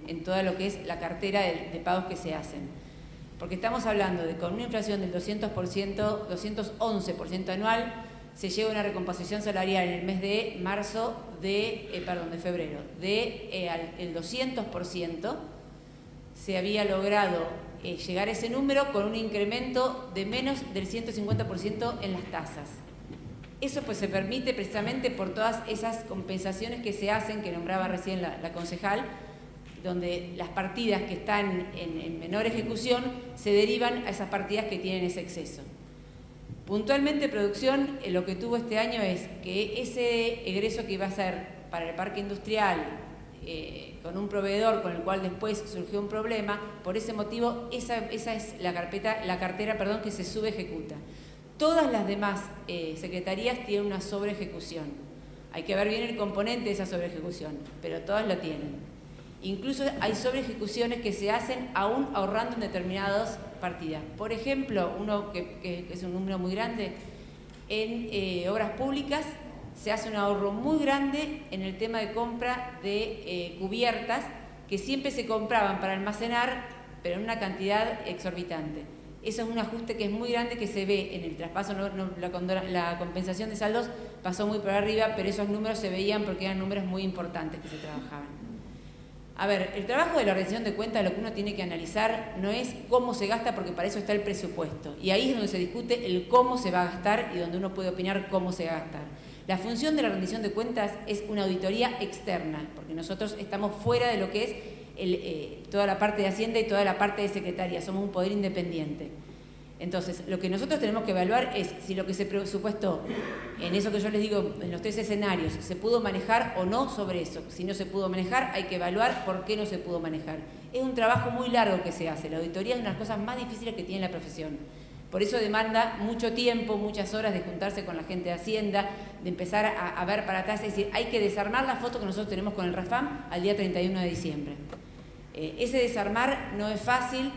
en toda lo que es la cartera de pagos que se hacen. Porque estamos hablando de con una inflación del 200%, 211% anual, se llega a una recomposición salarial en el mes de febrero, el 200%. Se había logrado llegar a ese número con un incremento de menos del 150% en las tasas. Eso pues se permite precisamente por todas esas compensaciones que se hacen, que nombraba recién la concejal, donde las partidas que están en menor ejecución se derivan a esas partidas que tienen ese exceso. Puntualmente, producción, lo que tuvo este año es que ese egreso que iba a ser para el parque industrial, con un proveedor con el cual después surgió un problema, por ese motivo esa es la cartera que se subejecuta. Todas las demás secretarías tienen una sobreejecución. Hay que ver bien el componente de esa sobreejecución, pero todas lo tienen. Incluso hay sobreejecuciones que se hacen aún ahorrando en determinadas partidas. Por ejemplo, uno que es un número muy grande, en obras públicas se hace un ahorro muy grande en el tema de compra de cubiertas, que siempre se compraban para almacenar, pero en una cantidad exorbitante. Eso es un ajuste que es muy grande, que se ve en el traspaso, la compensación de saldos pasó muy por arriba, pero esos números se veían porque eran números muy importantes que se trabajaban. A ver, el trabajo de la rendición de cuentas, lo que uno tiene que analizar no es cómo se gasta, porque para eso está el presupuesto. Y ahí es donde se discute el cómo se va a gastar y donde uno puede opinar cómo se va a gastar. La función de la rendición de cuentas es una auditoría externa, porque nosotros estamos fuera de lo que es toda la parte de Hacienda y toda la parte de Secretaría, somos un poder independiente. Entonces, lo que nosotros tenemos que evaluar es si lo que se presupuestó, en eso que yo les digo, en los 3 escenarios, se pudo manejar o no sobre eso. Si no se pudo manejar, hay que evaluar por qué no se pudo manejar. Es un trabajo muy largo que se hace. La auditoría es una de las cosas más difíciles que tiene la profesión. Por eso demanda mucho tiempo, muchas horas de juntarse con la gente de Hacienda, de empezar a ver para atrás. Es decir, hay que desarmar la foto que nosotros tenemos con el RAFAM al día 31 de diciembre. Ese desarmar no es fácil,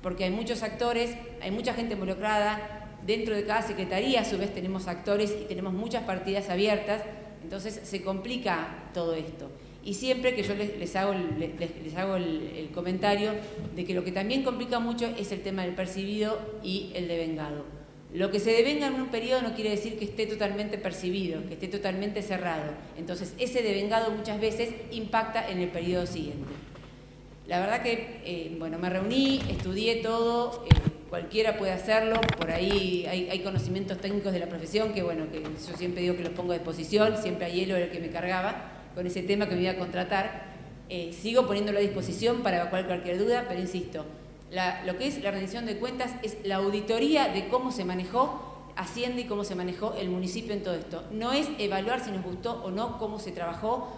porque hay muchos actores, hay mucha gente involucrada, dentro de cada secretaría a su vez tenemos actores y tenemos muchas partidas abiertas, entonces se complica todo esto. Y siempre que yo les hago el comentario de que lo que también complica mucho es el tema del percibido y el devengado. Lo que se devenga en un periodo no quiere decir que esté totalmente percibido, que esté totalmente cerrado. Entonces ese devengado muchas veces impacta en el periodo siguiente. La verdad que, bueno, me reuní, estudié todo, cualquiera puede hacerlo, por ahí hay conocimientos técnicos de la profesión que, bueno, que yo siempre digo que los pongo a disposición, siempre a Hielo era el que me cargaba con ese tema que me iba a contratar. Sigo poniéndolo a disposición para evacuar cualquier duda, pero insisto, lo que es la rendición de cuentas es la auditoría de cómo se manejó Hacienda y cómo se manejó el municipio en todo esto. No es evaluar si nos gustó o no cómo se trabajó,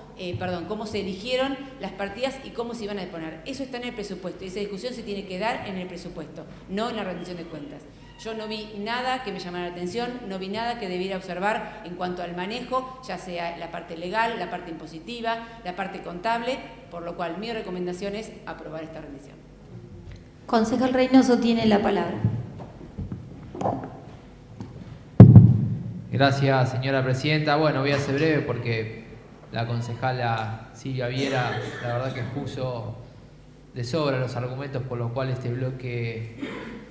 cómo se eligieron las partidas y cómo se iban a disponer. Eso está en el presupuesto y esa discusión se tiene que dar en el presupuesto, no en la rendición de cuentas. Yo no vi nada que me llamara la atención, no vi nada que debiera observar en cuanto al manejo, ya sea la parte legal, la parte impositiva, la parte contable, por lo cual mi recomendación es aprobar esta rendición. Concejal Reynoso tiene la palabra. Gracias, señora presidenta. Bueno, voy a ser breve porque la concejala Silvia Viera, la verdad que expuso de sobra los argumentos por los cuales este bloque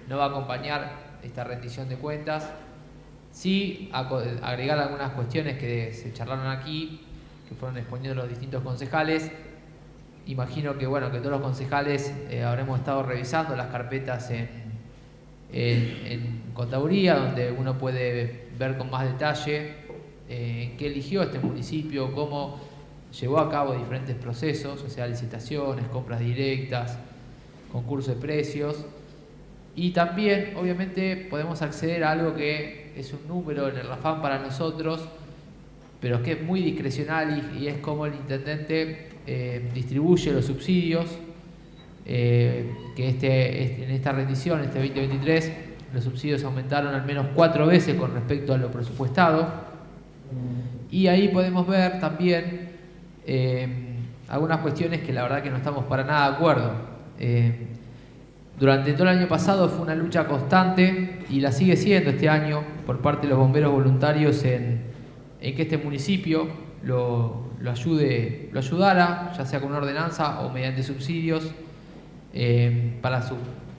no va a acompañar esta rendición de cuentas. Sí, agregar algunas cuestiones que se charlaron aquí, que fueron exponiendo los distintos concejales. Imagino que, bueno, que todos los concejales habremos estado revisando las carpetas en contaduría, donde uno puede ver con más detalle en qué eligió este municipio, cómo llevó a cabo diferentes procesos, ya sea licitaciones, compras directas, concurso de precios. Y también, obviamente, podemos acceder a algo que es un número en el RAFAM para nosotros, pero que es muy discrecional y es como el intendente distribuye los subsidios, que en esta rendición, este 2023, los subsidios aumentaron al menos 4 veces con respecto a lo presupuestado. Y ahí podemos ver también algunas cuestiones que la verdad que no estamos para nada de acuerdo. Durante todo el año pasado fue una lucha constante y la sigue siendo este año por parte de los bomberos voluntarios en que este municipio lo ayudara, ya sea con una ordenanza o mediante subsidios, para su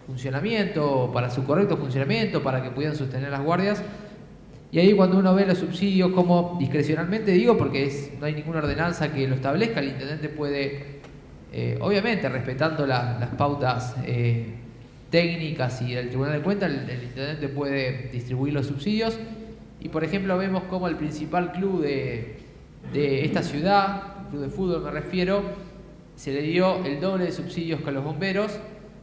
funcionamiento, para su correcto funcionamiento, para que pudieran sostener las guardias. Y ahí cuando uno ve los subsidios, como discrecionalmente digo, porque no hay ninguna ordenanza que lo establezca, el intendente puede, obviamente respetando las pautas técnicas y del Tribunal de Cuentas, el intendente puede distribuir los subsidios. Y por ejemplo vemos como el principal club de esta ciudad, club de fútbol me refiero, se le dio el doble de subsidios que a los bomberos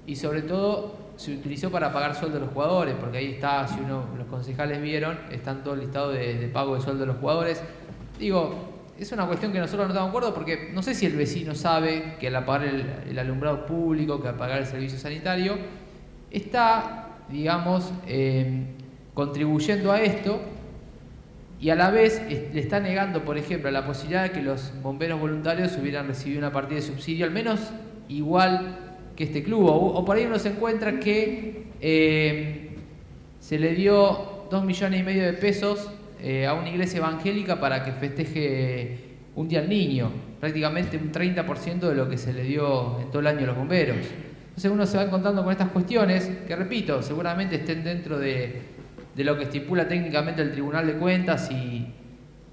y sobre todo se utilizó para pagar sueldo a los jugadores, porque ahí está, si los concejales vieron, están todo el listado de pago de sueldo de los jugadores. Digo, es una cuestión que nosotros no estamos de acuerdo porque no sé si el vecino sabe que al apagar el alumbrado público, que al pagar el servicio sanitario, está, digamos, contribuyendo a esto y a la vez le está negando, por ejemplo, la posibilidad de que los bomberos voluntarios hubieran recibido una partida de subsidio, al menos igual que este club, o por ahí uno se encuentra que se le dio 2,5 millones de pesos a una iglesia evangélica para que festeje un día al niño, prácticamente un 30% de lo que se le dio en todo el año a los bomberos. Entonces uno se va encontrando con estas cuestiones que, repito, seguramente estén dentro de lo que estipula técnicamente el Tribunal de Cuentas y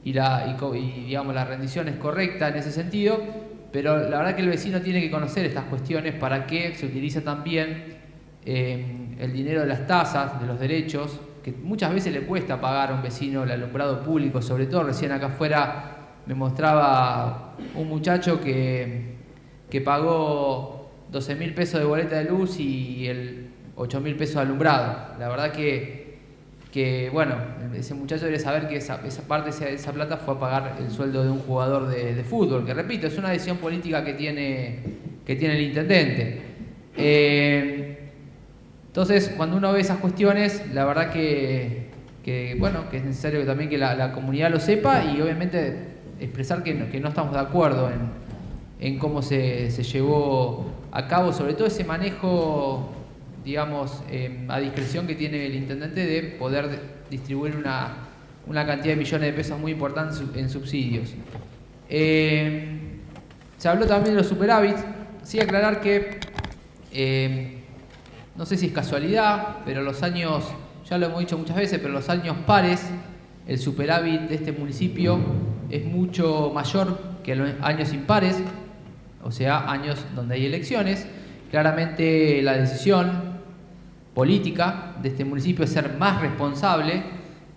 digamos la rendición es correcta en ese sentido, pero la verdad que el vecino tiene que conocer estas cuestiones para que se utilice también el dinero de las tasas, de los derechos, que muchas veces le cuesta pagar a un vecino el alumbrado público, sobre todo recién acá afuera me mostraba un muchacho que pagó 12.000 pesos de boleta de luz y el 8.000 pesos de alumbrado. La verdad que bueno, ese muchacho debe saber que esa parte de esa plata fue a pagar el sueldo de un jugador de fútbol, que repito, es una decisión política que tiene el intendente. Entonces, cuando uno ve esas cuestiones, la verdad que bueno, que es necesario también que la comunidad lo sepa y obviamente expresar que no estamos de acuerdo en cómo se llevó a cabo, sobre todo ese manejo, digamos, a discreción que tiene el intendente de poder distribuir una cantidad de millones de pesos muy importantes en subsidios. Se habló también de los superávits. Sí, aclarar que no sé si es casualidad, pero los años, ya lo hemos dicho muchas veces, pero los años pares, el superávit de este municipio es mucho mayor que los años impares, o sea, años donde hay elecciones. Claramente la decisión política de este municipio es ser más responsable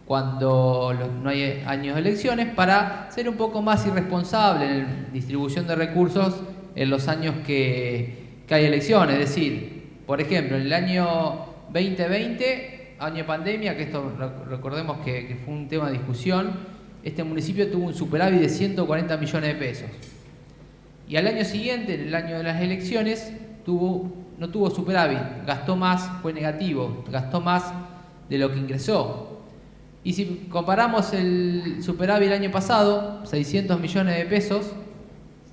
cuando no hay años de elecciones, para ser un poco más irresponsable en la distribución de recursos en los años que hay elecciones. Es decir, por ejemplo, en el año 2020, año de pandemia, que esto recordemos que fue un tema de discusión, este municipio tuvo un superávit de 140 millones de pesos. Y al año siguiente, en el año de las elecciones, no tuvo superávit, gastó más, fue negativo, gastó más de lo que ingresó. Y si comparamos el superávit del año pasado, 600 millones de pesos,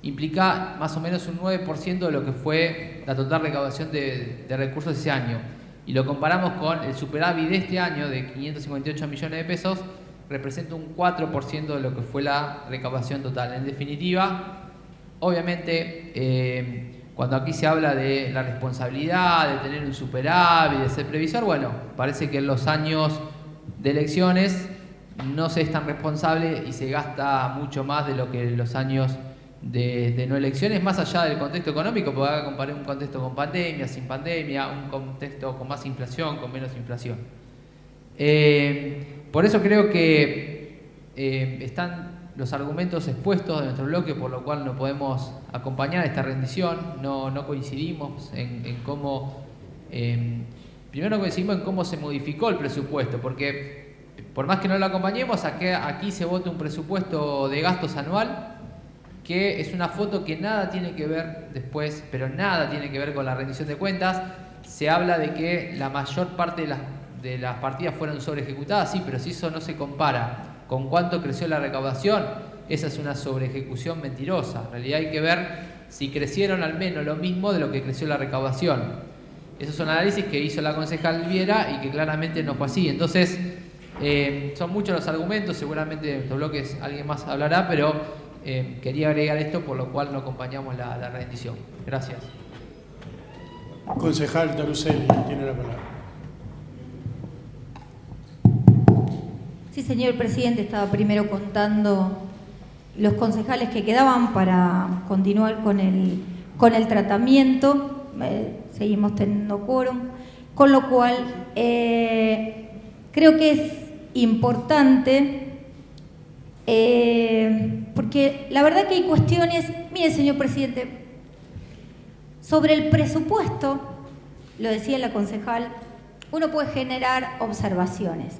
implica más o menos un 9% de lo que fue la total recaudación de recursos ese año. Y lo comparamos con el superávit de este año de 558 millones de pesos, representa un 4% de lo que fue la recaudación total. En definitiva, obviamente, cuando aquí se habla de la responsabilidad, de tener un superávit, de ser previsor, bueno, parece que en los años de elecciones no se es tan responsable y se gasta mucho más de lo que en los años de no elecciones, más allá del contexto económico, porque acá comparé un contexto con pandemia, sin pandemia, un contexto con más inflación, con menos inflación. Por eso creo que están los argumentos expuestos de nuestro bloque, por lo cual no podemos acompañar esta rendición. No coincidimos en cómo... primero no coincidimos en cómo se modificó el presupuesto, porque por más que no lo acompañemos, aquí se vota un presupuesto de gastos anual, que es una foto que nada tiene que ver después, pero nada tiene que ver con la rendición de cuentas. Se habla de que la mayor parte de las partidas fueron sobre ejecutadas, sí, pero si eso no se compara con cuánto creció la recaudación, esa es una sobre ejecución mentirosa. En realidad hay que ver si crecieron al menos lo mismo de lo que creció la recaudación. Esos son análisis que hizo la concejal Viera y que claramente no fue así. Entonces, son muchos los argumentos, seguramente en estos bloques alguien más hablará, pero quería agregar esto, por lo cual no acompañamos la rendición. Gracias. Concejal Taruselli tiene la palabra. Sí, señor presidente, estaba primero contando los concejales que quedaban para continuar con el tratamiento. Seguimos teniendo quórum, con lo cual creo que es importante, porque la verdad que hay cuestiones, mire señor presidente, sobre el presupuesto, lo decía la concejal, uno puede generar observaciones.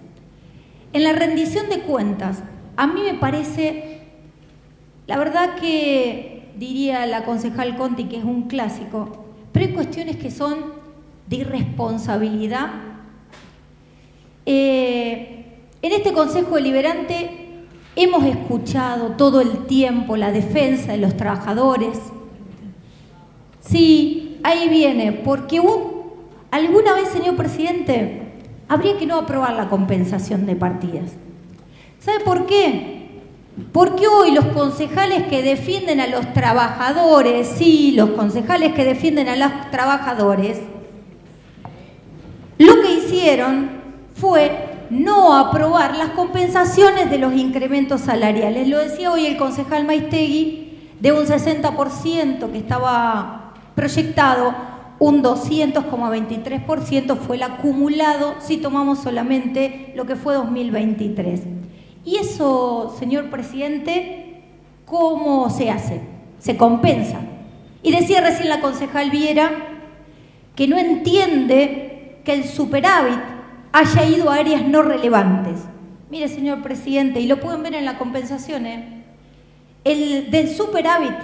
En la rendición de cuentas, a mí me parece, la verdad que diría la concejal Conti que es un clásico, pero hay cuestiones que son de irresponsabilidad. En este Consejo Deliberante hemos escuchado todo el tiempo la defensa de los trabajadores. Sí, ahí viene, porque alguna vez, señor presidente, habría que no aprobar la compensación de partidas. ¿Sabe por qué? Porque hoy los concejales que defienden a los trabajadores, sí, los concejales que defienden a los trabajadores, lo que hicieron fue no aprobar las compensaciones de los incrementos salariales. Lo decía hoy el concejal Maistegui, de un 60% que estaba proyectado, un 200,23% fue el acumulado si tomamos solamente lo que fue 2023. Y eso, señor presidente, ¿cómo se hace? Se compensa. Y decía recién la concejal Viera que no entiende que el superávit haya ido a áreas no relevantes. Mire, señor presidente, y lo pueden ver en la compensación, el del superávit,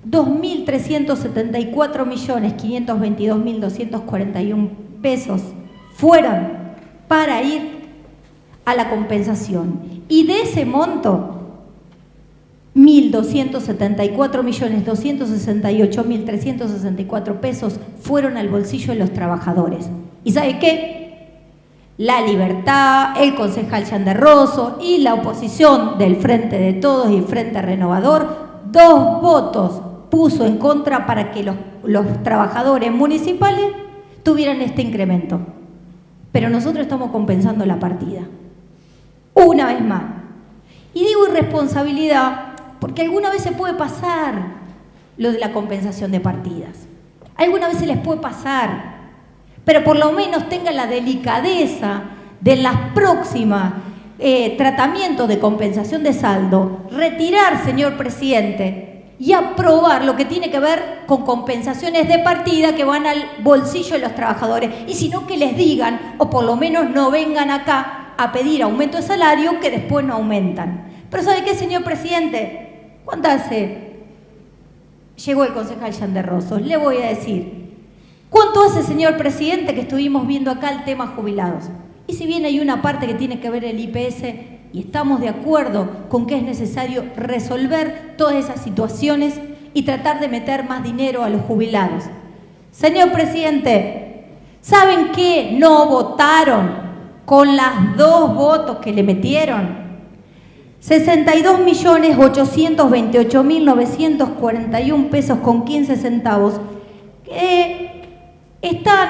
2.374.522.241 pesos fueron para ir a la compensación. Y de ese monto, 1.274.268.364 pesos fueron al bolsillo de los trabajadores. ¿Y sabe qué? La Libertad, el concejal Yander Rosso y la oposición del Frente de Todos y Frente Renovador, 2 votos puso en contra para que los trabajadores municipales tuvieran este incremento. Pero nosotros estamos compensando la partida. Una vez más. Y digo irresponsabilidad porque alguna vez se puede pasar lo de la compensación de partidas. Alguna vez se les puede pasar. Pero por lo menos tengan la delicadeza de las próximas tratamientos de compensación de saldo, retirar, señor presidente, y aprobar lo que tiene que ver con compensaciones de partida que van al bolsillo de los trabajadores. Y si no, que les digan, o por lo menos no vengan acá a pedir aumento de salario que después no aumentan. Pero ¿sabe qué, señor presidente? ¿Cuánto hace? Llegó el concejal Yander Rosso. Le voy a decir. ¿Cuánto hace, señor presidente, que estuvimos viendo acá el tema jubilados? Y si bien hay una parte que tiene que ver el IPS y estamos de acuerdo con que es necesario resolver todas esas situaciones y tratar de meter más dinero a los jubilados. Señor presidente, ¿saben qué no votaron con las 2 votos que le metieron? 62.828.941 pesos con 15 centavos que están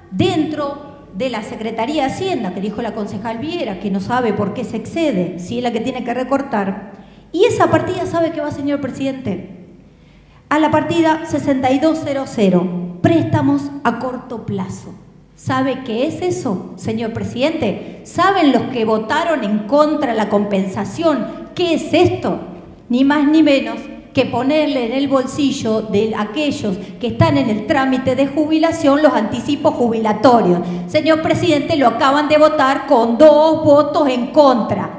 dentro de la Secretaría de Hacienda, que dijo la concejal Viera, que no sabe por qué se excede, si es la que tiene que recortar. Y esa partida, ¿sabe qué va, señor presidente? A la partida 6200, préstamos a corto plazo. ¿Sabe qué es eso, señor presidente? ¿Saben los que votaron en contra de la compensación qué es esto? Ni más ni menos que ponerle en el bolsillo de aquellos que están en el trámite de jubilación los anticipos jubilatorios. Señor presidente, lo acaban de votar con 2 votos en contra.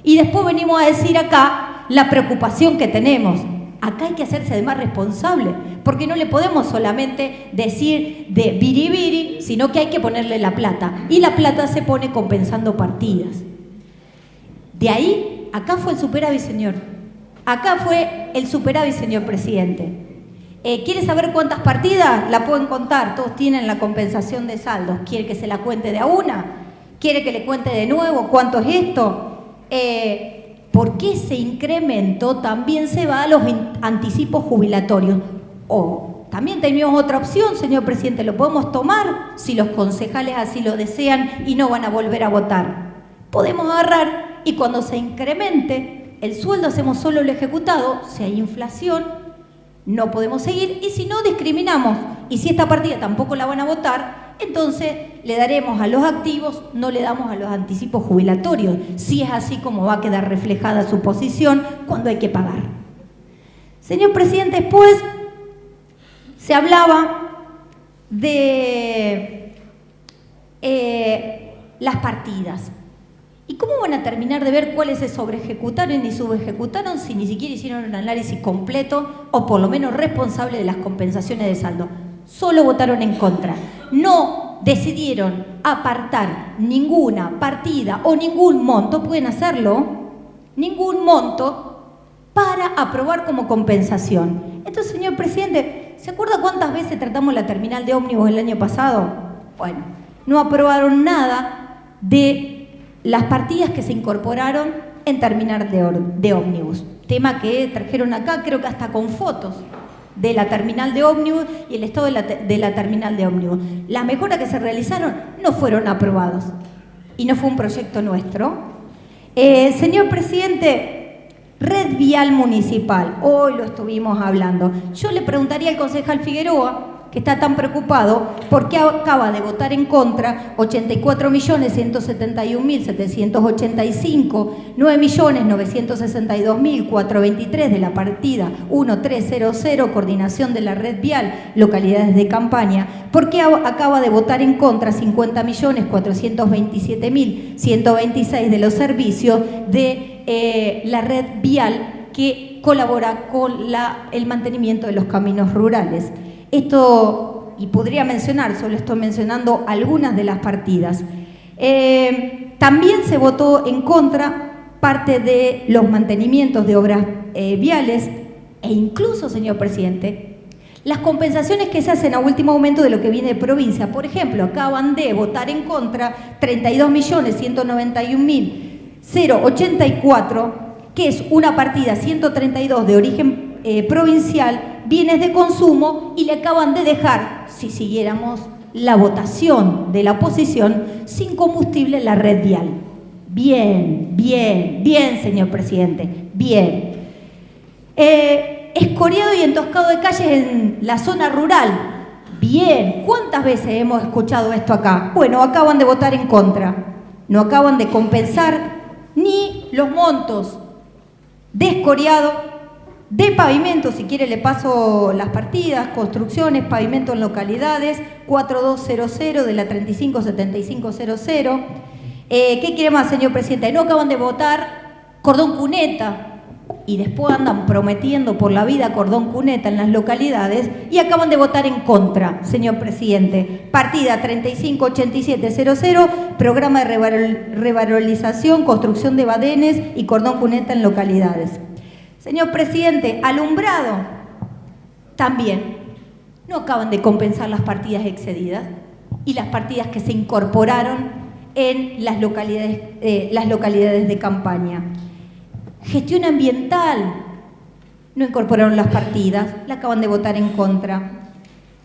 Y después venimos a decir acá la preocupación que tenemos. Acá hay que hacerse de más responsable, porque no le podemos solamente decir de biribiri, sino que hay que ponerle la plata. Y la plata se pone compensando partidas. De ahí, acá fue el superávit, señor. Acá fue el superávit, señor presidente. ¿Quiere saber cuántas partidas? La pueden contar, todos tienen la compensación de saldos. ¿Quiere que se la cuente de a una? ¿Quiere que le cuente de nuevo cuánto es esto? Porque ese incremento también se va a los anticipos jubilatorios. O también tenemos otra opción, señor presidente, lo podemos tomar si los concejales así lo desean y no van a volver a votar. Podemos agarrar y cuando se incremente el sueldo hacemos solo el ejecutado, si hay inflación no podemos seguir y si no discriminamos y si esta partida tampoco la van a votar, entonces le daremos a los activos, no le damos a los anticipos jubilatorios, si es así como va a quedar reflejada su posición cuando hay que pagar. Señor presidente, después se hablaba de las partidas. ¿Y cómo van a terminar de ver cuáles se sobreejecutaron y subejecutaron si ni siquiera hicieron un análisis completo o por lo menos responsable de las compensaciones de saldo? Solo votaron en contra. No decidieron apartar ninguna partida o ningún monto, pueden hacerlo, ningún monto para aprobar como compensación. Entonces, señor presidente, ¿se acuerda cuántas veces tratamos la terminal de ómnibus el año pasado? Bueno, no aprobaron nada de las partidas que se incorporaron en terminal de ómnibus. Tema que trajeron acá, creo que hasta con fotos de la terminal de ómnibus y el estado de la terminal de ómnibus. Las mejoras que se realizaron no fueron aprobados y no fue un proyecto nuestro. Señor presidente, red vial municipal, hoy lo estuvimos hablando. Yo le preguntaría al concejal Figueroa que está tan preocupado porque acaba de votar en contra 84.171.785, 9.962.423 de la partida 1300, coordinación de la red vial, localidades de campaña, porque acaba de votar en contra 50.427.126 de los servicios de la red vial que colabora con el mantenimiento de los caminos rurales. Esto, y podría mencionar, solo estoy mencionando algunas de las partidas. También se votó en contra parte de los mantenimientos de obras viales e incluso, señor presidente, las compensaciones que se hacen a último momento de lo que viene de provincia. Por ejemplo, acaban de votar en contra 32.191.084, que es una partida 132 de origen provincial, bienes de consumo, y le acaban de dejar, si siguiéramos la votación de la oposición, sin combustible la red vial. Bien, bien, bien, señor presidente, bien. Escoriado y entoscado de calles en la zona rural. Bien, ¿cuántas veces hemos escuchado esto acá? Bueno, acaban de votar en contra. No acaban de compensar ni los montos de escoriado, de pavimento, si quiere le paso las partidas, construcciones, pavimento en localidades, 4200 de la 357500. ¿Qué quiere más, señor presidente? No acaban de votar cordón cuneta y después andan prometiendo por la vida cordón cuneta en las localidades y acaban de votar en contra, señor presidente. Partida 358700, programa de revalorización, construcción de badenes y cordón cuneta en localidades. Señor presidente, alumbrado, también no acaban de compensar las partidas excedidas y las partidas que se incorporaron en las localidades de campaña. Gestión ambiental, no incorporaron las partidas, la acaban de votar en contra.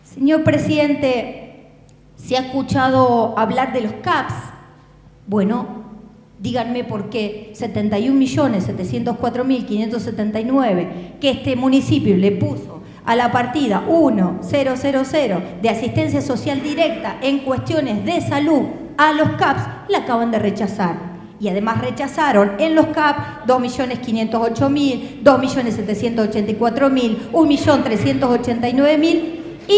Señor presidente, ¿se ha escuchado hablar de los CAPS? Bueno, díganme por qué 71.704.579 que este municipio le puso a la partida 1000 de asistencia social directa en cuestiones de salud a los CAPS, la acaban de rechazar. Y además rechazaron en los CAP 2.508.000, 2.784.000, 1.389.000 y,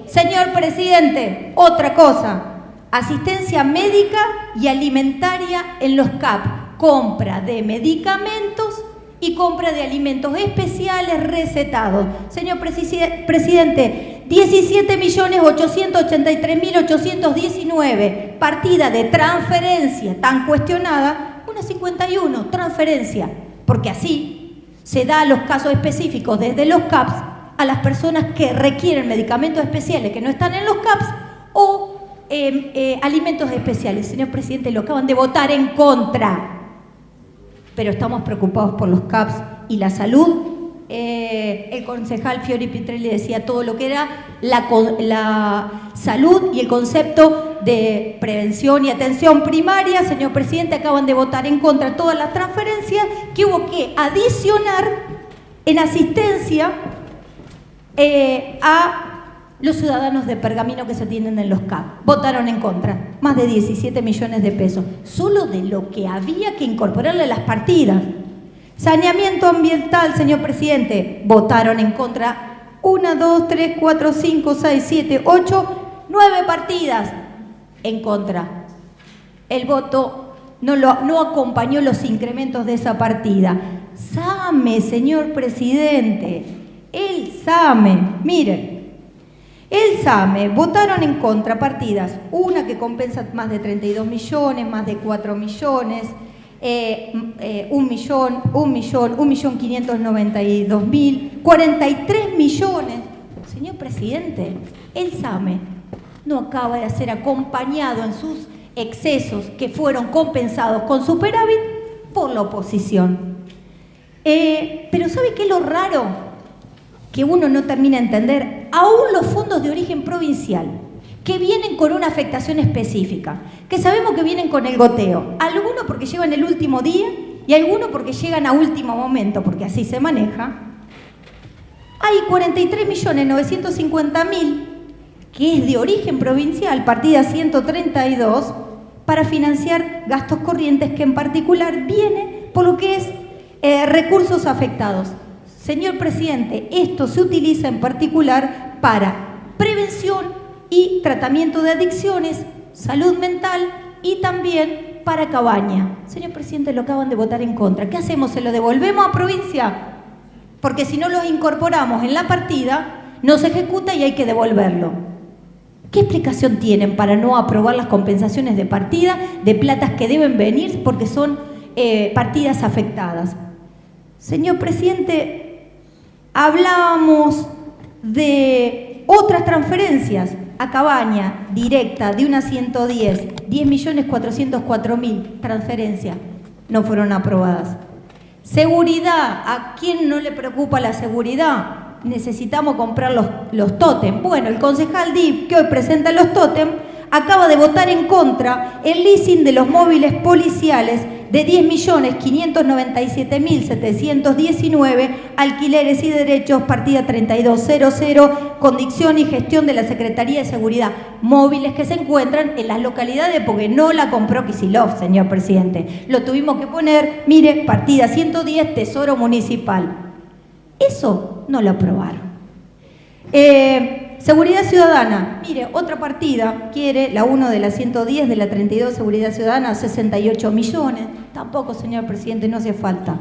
señor presidente, otra cosa, asistencia médica y alimentaria en los CAP, compra de medicamentos y compra de alimentos especiales recetados. Señor presidente, 17.883.819, partida de transferencia tan cuestionada, una 51, transferencia, porque así se da a los casos específicos desde los CAPS a las personas que requieren medicamentos especiales que no están en los CAPS o alimentos especiales. Señor presidente, lo acaban de votar en contra, pero estamos preocupados por los CAPS y la salud. El concejal Fiori Pitrelli decía todo lo que era la salud y el concepto de prevención y atención primaria. Señor presidente, acaban de votar en contra todas las transferencias que hubo que adicionar en asistencia a los ciudadanos de Pergamino que se atienden en los CAP. Votaron en contra, más de 17 millones de pesos, solo de lo que había que incorporarle a las partidas. Saneamiento ambiental, señor presidente, votaron en contra 1, 2, 3, 4, 5, 6, 7, 8, 9 partidas en contra. El voto no acompañó los incrementos de esa partida. SAME, señor presidente, el SAME, miren, el SAME votaron en contra partidas, una que compensa más de 32 millones, más de 4 millones, 1.592.000, 43 millones. Señor presidente, el SAME no acaba de ser acompañado en sus excesos que fueron compensados con superávit por la oposición. Pero ¿sabe qué es lo raro? Que uno no termina de entender. Aún los fondos de origen provincial, que vienen con una afectación específica, que sabemos que vienen con el goteo, algunos porque llegan el último día y algunos porque llegan a último momento, porque así se maneja. Hay 43.950.000 que es de origen provincial, partida 132, para financiar gastos corrientes que en particular viene por lo que es recursos afectados. Señor presidente, esto se utiliza en particular para prevención y tratamiento de adicciones, salud mental y también para Cabaña. Señor presidente, lo acaban de votar en contra. ¿Qué hacemos? ¿Se lo devolvemos a provincia? Porque si no lo incorporamos en la partida, no se ejecuta y hay que devolverlo. ¿Qué explicación tienen para no aprobar las compensaciones de partida de platas que deben venir porque son partidas afectadas? Señor presidente, hablábamos de otras transferencias a Cabaña, directa, de una 110, 10.404.000 transferencias, no fueron aprobadas. Seguridad, ¿a quién no le preocupa la seguridad? Necesitamos comprar los tótem. Bueno, el concejal DIF, que hoy presenta los tótem, acaba de votar en contra el leasing de los móviles policiales de 10.597.719, alquileres y derechos, partida 3200, condición y gestión de la Secretaría de Seguridad. Móviles que se encuentran en las localidades porque no la compró Kicillof, señor presidente. Lo tuvimos que poner, mire, partida 110, Tesoro Municipal. Eso no lo aprobaron. Seguridad Ciudadana, mire, otra partida, quiere la 1 de la 110 de la 32, Seguridad Ciudadana, 68 millones. Tampoco, señor presidente, no hace falta.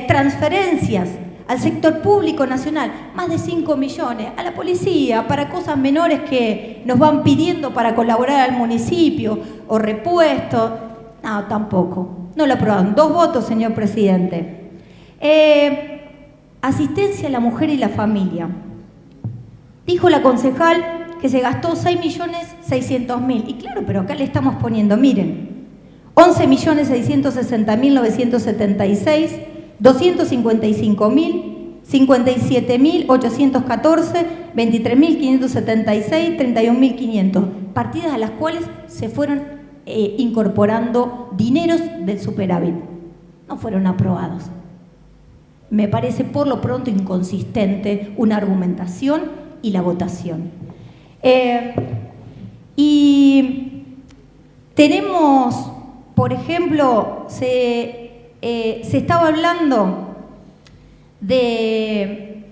Transferencias al sector público nacional, más de 5 millones. A la policía, para cosas menores que nos van pidiendo para colaborar al municipio, o repuestos. No, tampoco. No lo aprobaron. 2 votos, señor presidente. Asistencia a la mujer y la familia. Dijo la concejal que se gastó 6.600.000. Y claro, pero acá le estamos poniendo, miren, 11.660.976, 255.000, 57.814, 23.576, 31.500. Partidas a las cuales se fueron incorporando dineros del superávit. No fueron aprobados. Me parece por lo pronto inconsistente una argumentación y la votación. Y tenemos, por ejemplo, se estaba hablando de,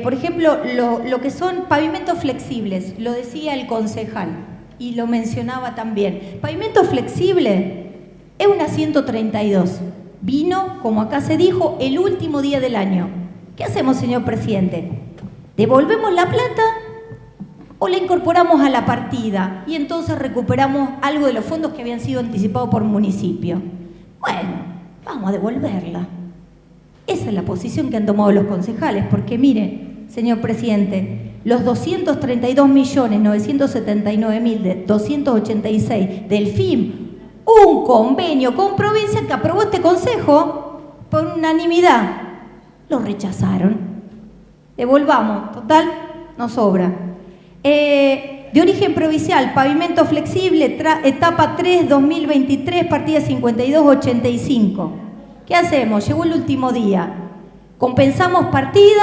por ejemplo, lo que son pavimentos flexibles, lo decía el concejal y lo mencionaba también. Pavimento flexible es una 132. Vino, como acá se dijo, el último día del año. ¿Qué hacemos, señor presidente? ¿Devolvemos la plata o la incorporamos a la partida y entonces recuperamos algo de los fondos que habían sido anticipados por municipio? Bueno, vamos a devolverla. Esa es la posición que han tomado los concejales, porque mire, señor presidente, los 232.979.000 de 286 del FIM, un convenio con provincia que aprobó este consejo por unanimidad, lo rechazaron. Devolvamos, total, nos sobra. De origen provincial, pavimento flexible, etapa 3, 2023, partida 5285. ¿Qué hacemos? Llegó el último día. ¿Compensamos partida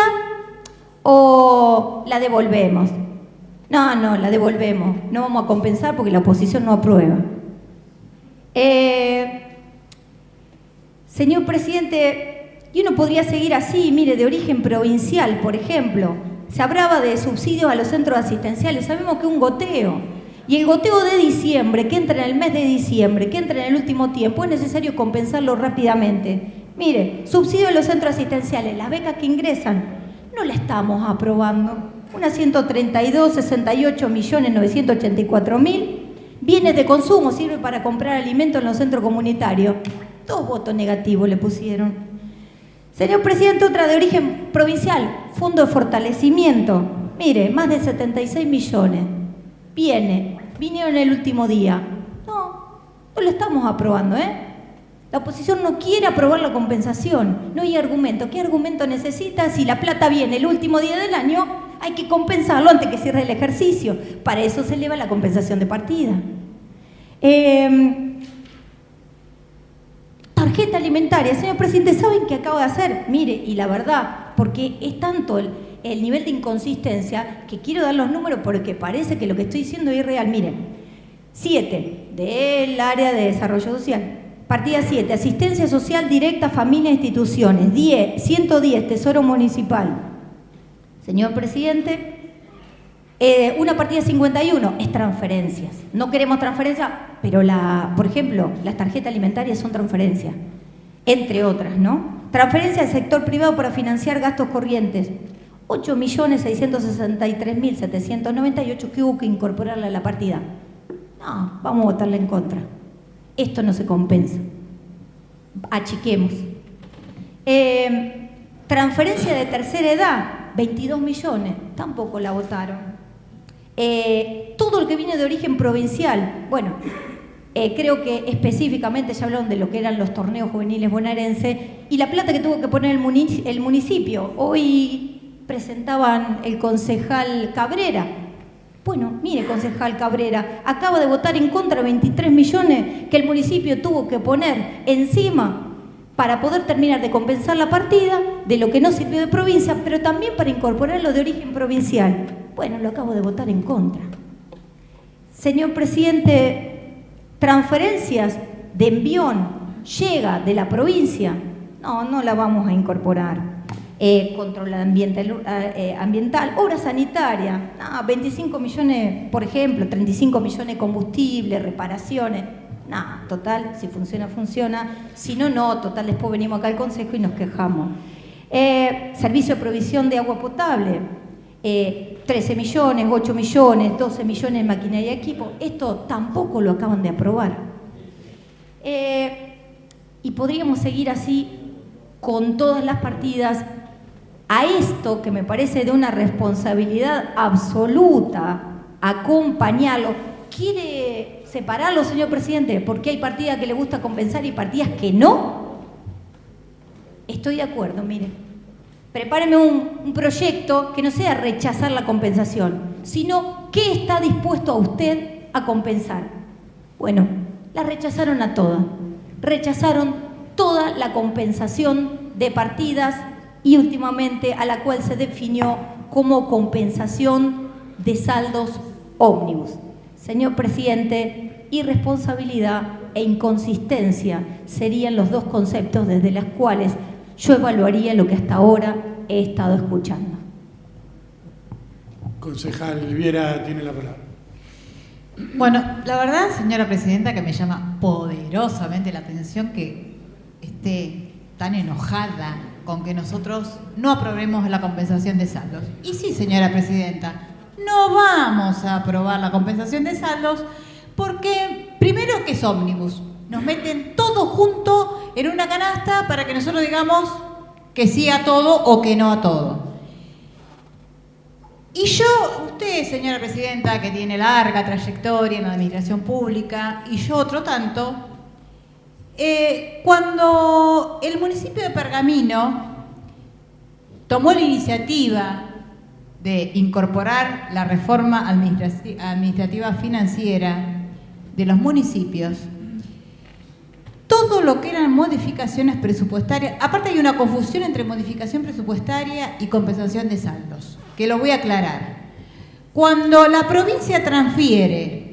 o la devolvemos? No, la devolvemos. No vamos a compensar porque la oposición no aprueba. Señor presidente, y uno podría seguir así, mire, de origen provincial, por ejemplo, se hablaba de subsidios a los centros asistenciales, sabemos que es un goteo, y el goteo de diciembre, que entra en el mes de diciembre, que entra en el último tiempo, es necesario compensarlo rápidamente. Mire, subsidio a los centros asistenciales, las becas que ingresan, no la estamos aprobando. Una 132, 68.984.000. Bienes de consumo, sirve para comprar alimentos en los centros comunitarios. 2 votos negativos le pusieron. Señor presidente, otra de origen provincial, fondo de fortalecimiento. Mire, más de 76 millones. Vinieron el último día. No lo estamos aprobando, La oposición no quiere aprobar la compensación. No hay argumento. ¿Qué argumento necesita? Si la plata viene el último día del año, hay que compensarlo antes que cierre el ejercicio. Para eso se eleva la compensación de partida. Tarjeta alimentaria. Señor presidente, ¿saben qué acabo de hacer? Mire, y la verdad, porque es tanto el nivel de inconsistencia, que quiero dar los números porque parece que lo que estoy diciendo es irreal. Miren, 7 del área de desarrollo social. Partida 7, asistencia social directa, familia e instituciones. 110, Tesoro Municipal. Señor presidente, una partida 51 es transferencias. No queremos transferencias, pero por ejemplo, las tarjetas alimentarias son transferencias, entre otras, ¿no? Transferencia al sector privado para financiar gastos corrientes. 8.663.798 que hubo que incorporarle a la partida. No, vamos a votarle en contra. Esto no se compensa. Achiquemos. Transferencia de tercera edad, 22 millones, tampoco la votaron. Todo lo que viene de origen provincial, bueno, creo que específicamente ya hablaron de lo que eran los torneos juveniles bonaerenses y la plata que tuvo que poner el municipio. Hoy presentaban el concejal Cabrera. Bueno, mire, concejal Cabrera, acaba de votar en contra 23 millones que el municipio tuvo que poner encima para poder terminar de compensar la partida de lo que no sirvió de provincia, pero también para incorporarlo de origen provincial. Bueno, lo acabo de votar en contra. Señor presidente, transferencias de envión llega de la provincia. No la vamos a incorporar. Control ambiental, obra sanitaria, 25 millones, por ejemplo, 35 millones de combustible, reparaciones. Total, si funciona, funciona. Si no, no, total, después venimos acá al Consejo y nos quejamos. Servicio de provisión de agua potable, 13 millones, 8 millones, 12 millones en maquinaria y equipo. Esto tampoco lo acaban de aprobar. Y podríamos seguir así con todas las partidas. A esto, que me parece de una responsabilidad absoluta, acompañarlo. ¿Quiere separarlo, señor presidente? Porque hay partidas que le gusta compensar y partidas que no. Estoy de acuerdo, mire. Prepáreme un proyecto que no sea rechazar la compensación, sino qué está dispuesto a usted a compensar. Bueno, la rechazaron a todas. Rechazaron toda la compensación de partidas y últimamente a la cual se definió como compensación de saldos ómnibus. Señor presidente, irresponsabilidad e inconsistencia serían los dos conceptos desde los cuales yo evaluaría lo que hasta ahora he estado escuchando. Concejal Elviera tiene la palabra. Bueno, la verdad, señora presidenta, que me llama poderosamente la atención que esté tan enojada con que nosotros no aprobemos la compensación de saldos. Y sí, señora presidenta, no vamos a aprobar la compensación de saldos porque, primero, que es ómnibus. Nos meten todo junto en una canasta para que nosotros digamos que sí a todo o que no a todo. Y usted, señora presidenta, que tiene larga trayectoria en la administración pública, y yo otro tanto, cuando el municipio de Pergamino tomó la iniciativa de incorporar la reforma administrativa financiera de los municipios, todo lo que eran modificaciones presupuestarias, aparte hay una confusión entre modificación presupuestaria y compensación de saldos, que lo voy a aclarar. Cuando la provincia transfiere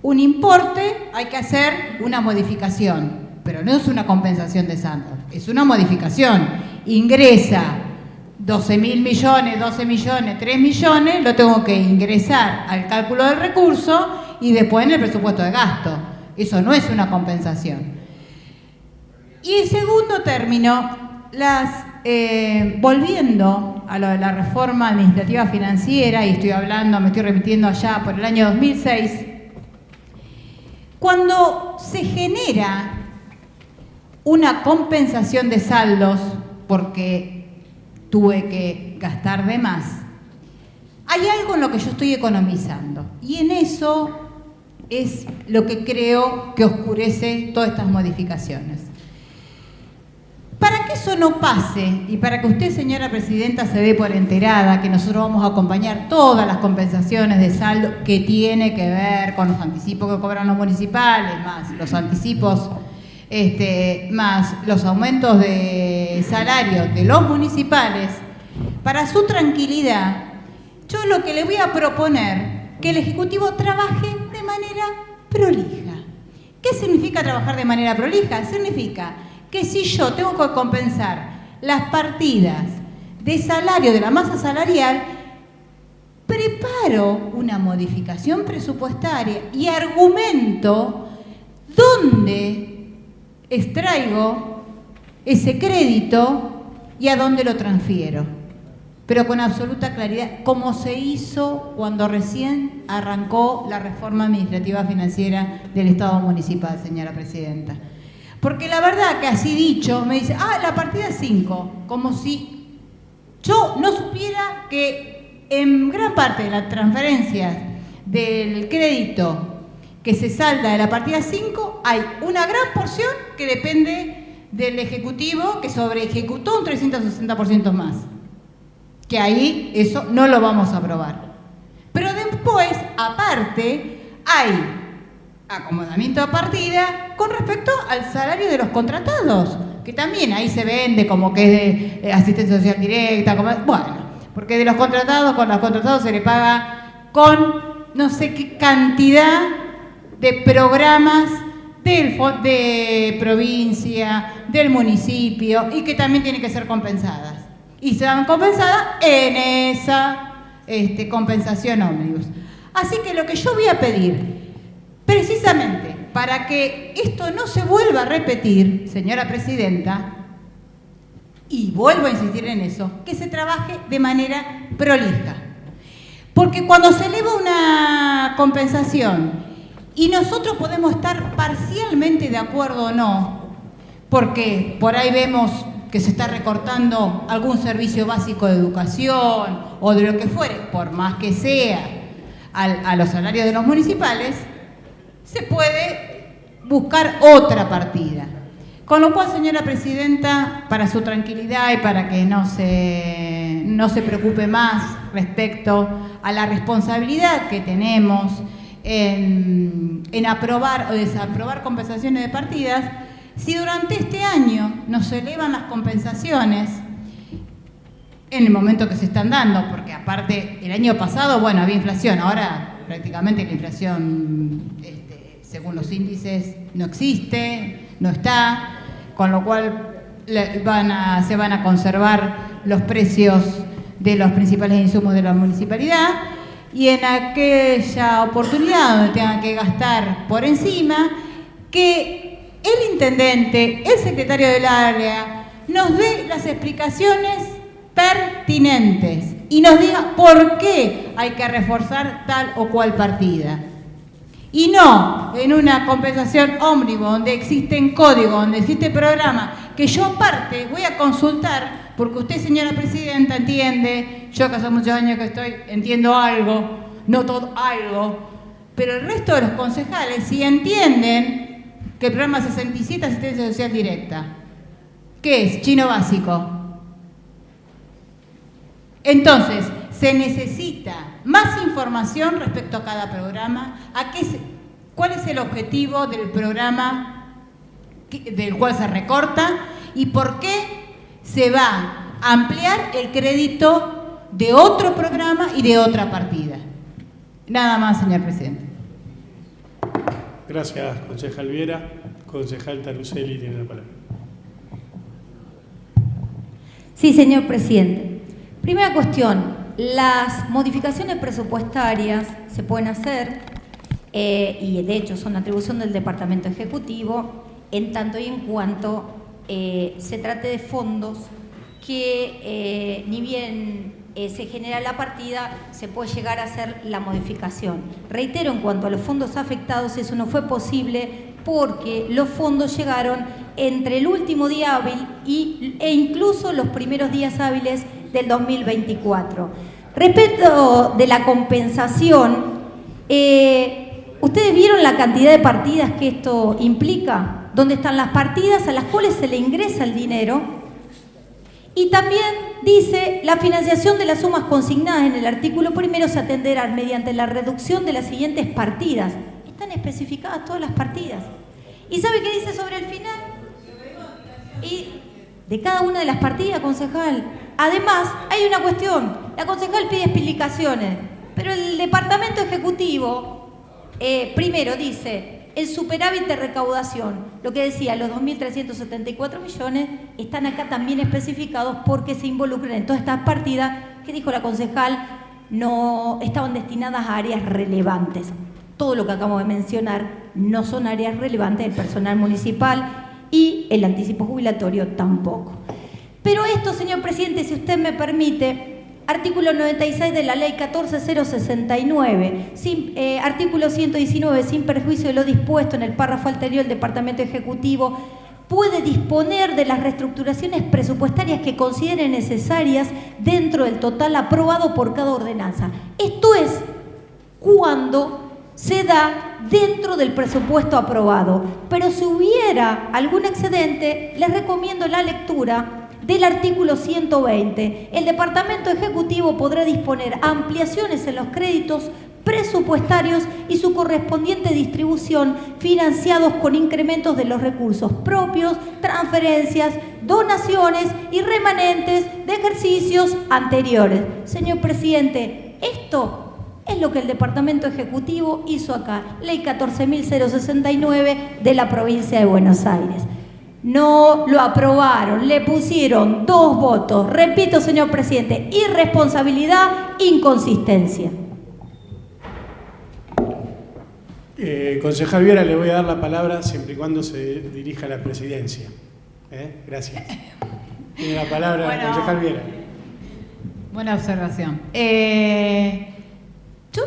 un importe, hay que hacer una modificación, pero no es una compensación de saldos, es una modificación. Ingresa 12.000 millones, 12 millones, 3 millones, lo tengo que ingresar al cálculo del recurso y después en el presupuesto de gasto. Eso no es una compensación. Y en segundo término, volviendo a lo de la reforma administrativa financiera, y me estoy remitiendo allá por el año 2006, cuando se genera una compensación de saldos porque tuve que gastar de más, hay algo en lo que yo estoy economizando, y en eso es lo que creo que oscurece todas estas modificaciones. Para que eso no pase y para que usted, señora presidenta, se dé por enterada que nosotros vamos a acompañar todas las compensaciones de saldo que tiene que ver con los anticipos que cobran los municipales, más los anticipos, más los aumentos de salario de los municipales, para su tranquilidad, yo lo que le voy a proponer, que el Ejecutivo trabaje de manera prolija. ¿Qué significa trabajar de manera prolija? Significa que si yo tengo que compensar las partidas de salario de la masa salarial, preparo una modificación presupuestaria y argumento dónde extraigo ese crédito y a dónde lo transfiero. Pero con absoluta claridad, como se hizo cuando recién arrancó la reforma administrativa financiera del Estado municipal, señora presidenta. Porque la verdad que así dicho, me dice, la partida 5, como si yo no supiera que en gran parte de las transferencias del crédito que se salda de la partida 5, hay una gran porción que depende del Ejecutivo, que sobre ejecutó un 360% más. Que ahí eso no lo vamos a aprobar. Pero después, aparte, hay acomodamiento de partida con respecto al salario de los contratados, que también ahí se vende como que es de asistencia social directa, bueno, porque de los contratados, con los contratados se le paga con no sé qué cantidad de programas de provincia, del municipio, y que también tienen que ser compensadas. Y se van compensadas en esa compensación ómnibus. Así que lo que yo voy a pedir, precisamente para que esto no se vuelva a repetir, señora presidenta, y vuelvo a insistir en eso, que se trabaje de manera prolija. Porque cuando se eleva una compensación y nosotros podemos estar parcialmente de acuerdo o no, porque por ahí vemos que se está recortando algún servicio básico de educación o de lo que fuere, por más que sea a los salarios de los municipales, se puede buscar otra partida. Con lo cual, señora presidenta, para su tranquilidad y para que no se preocupe más respecto a la responsabilidad que tenemos en aprobar o desaprobar compensaciones de partidas, si durante este año nos elevan las compensaciones, en el momento que se están dando, porque aparte el año pasado, bueno, había inflación, ahora prácticamente la inflación, según los índices, no existe, no está, con lo cual se van a conservar los precios de los principales insumos de la municipalidad, y en aquella oportunidad donde tengan que gastar por encima, que el intendente, el secretario del área, nos dé las explicaciones pertinentes y nos diga por qué hay que reforzar tal o cual partida. Y no en una compensación ómnibus donde existen códigos, donde existe programa, que yo aparte voy a consultar, porque usted, señora presidenta, entiende, yo que hace muchos años que estoy, entiendo algo, no todo algo, pero el resto de los concejales sí entienden que el programa 67, asistencia social directa, ¿qué es? Chino básico. Entonces, se necesita más información respecto a cada programa, cuál es el objetivo del programa del cual se recorta y por qué se va a ampliar el crédito de otro programa y de otra partida. Nada más, señor presidente. Gracias, concejal Viera. Concejal Taruselli tiene la palabra. Sí, señor presidente. Primera cuestión, las modificaciones presupuestarias se pueden hacer y de hecho son atribución del Departamento Ejecutivo en tanto y en cuanto se trate de fondos que ni bien se genera la partida, se puede llegar a hacer la modificación. Reitero, en cuanto a los fondos afectados, eso no fue posible porque los fondos llegaron entre el último día hábil e incluso los primeros días hábiles del 2024. Respecto de la compensación, ¿ustedes vieron la cantidad de partidas que esto implica? ¿Dónde están las partidas a las cuales se le ingresa el dinero? Y también dice, la financiación de las sumas consignadas en el artículo primero se atenderá mediante la reducción de las siguientes partidas. Están especificadas todas las partidas. ¿Y sabe qué dice sobre el final? Y de cada una de las partidas, concejal, Además, hay una cuestión. La concejal pide explicaciones, pero el Departamento Ejecutivo, primero dice, el superávit de recaudación, lo que decía, los 2.374 millones, están acá también especificados porque se involucran en todas estas partidas que dijo la concejal, no estaban destinadas a áreas relevantes. Todo lo que acabo de mencionar no son áreas relevantes del personal municipal y el anticipo jubilatorio tampoco. Pero esto, señor presidente, si usted me permite, artículo 96 de la ley 14.069, artículo 119, sin perjuicio de lo dispuesto en el párrafo anterior, el Departamento Ejecutivo puede disponer de las reestructuraciones presupuestarias que considere necesarias dentro del total aprobado por cada ordenanza. Esto es cuando se da dentro del presupuesto aprobado. Pero si hubiera algún excedente, les recomiendo la lectura del artículo 120. El Departamento Ejecutivo podrá disponer ampliaciones en los créditos presupuestarios y su correspondiente distribución financiados con incrementos de los recursos propios, transferencias, donaciones y remanentes de ejercicios anteriores. Señor presidente, esto es lo que el Departamento Ejecutivo hizo acá, Ley 14.069 de la provincia de Buenos Aires. No lo aprobaron, le pusieron 2 votos. Repito, señor presidente, irresponsabilidad, inconsistencia. Concejal Viera, le voy a dar la palabra siempre y cuando se dirija a la presidencia. Gracias. Tiene la palabra, bueno, concejal Viera. Buena observación. Yo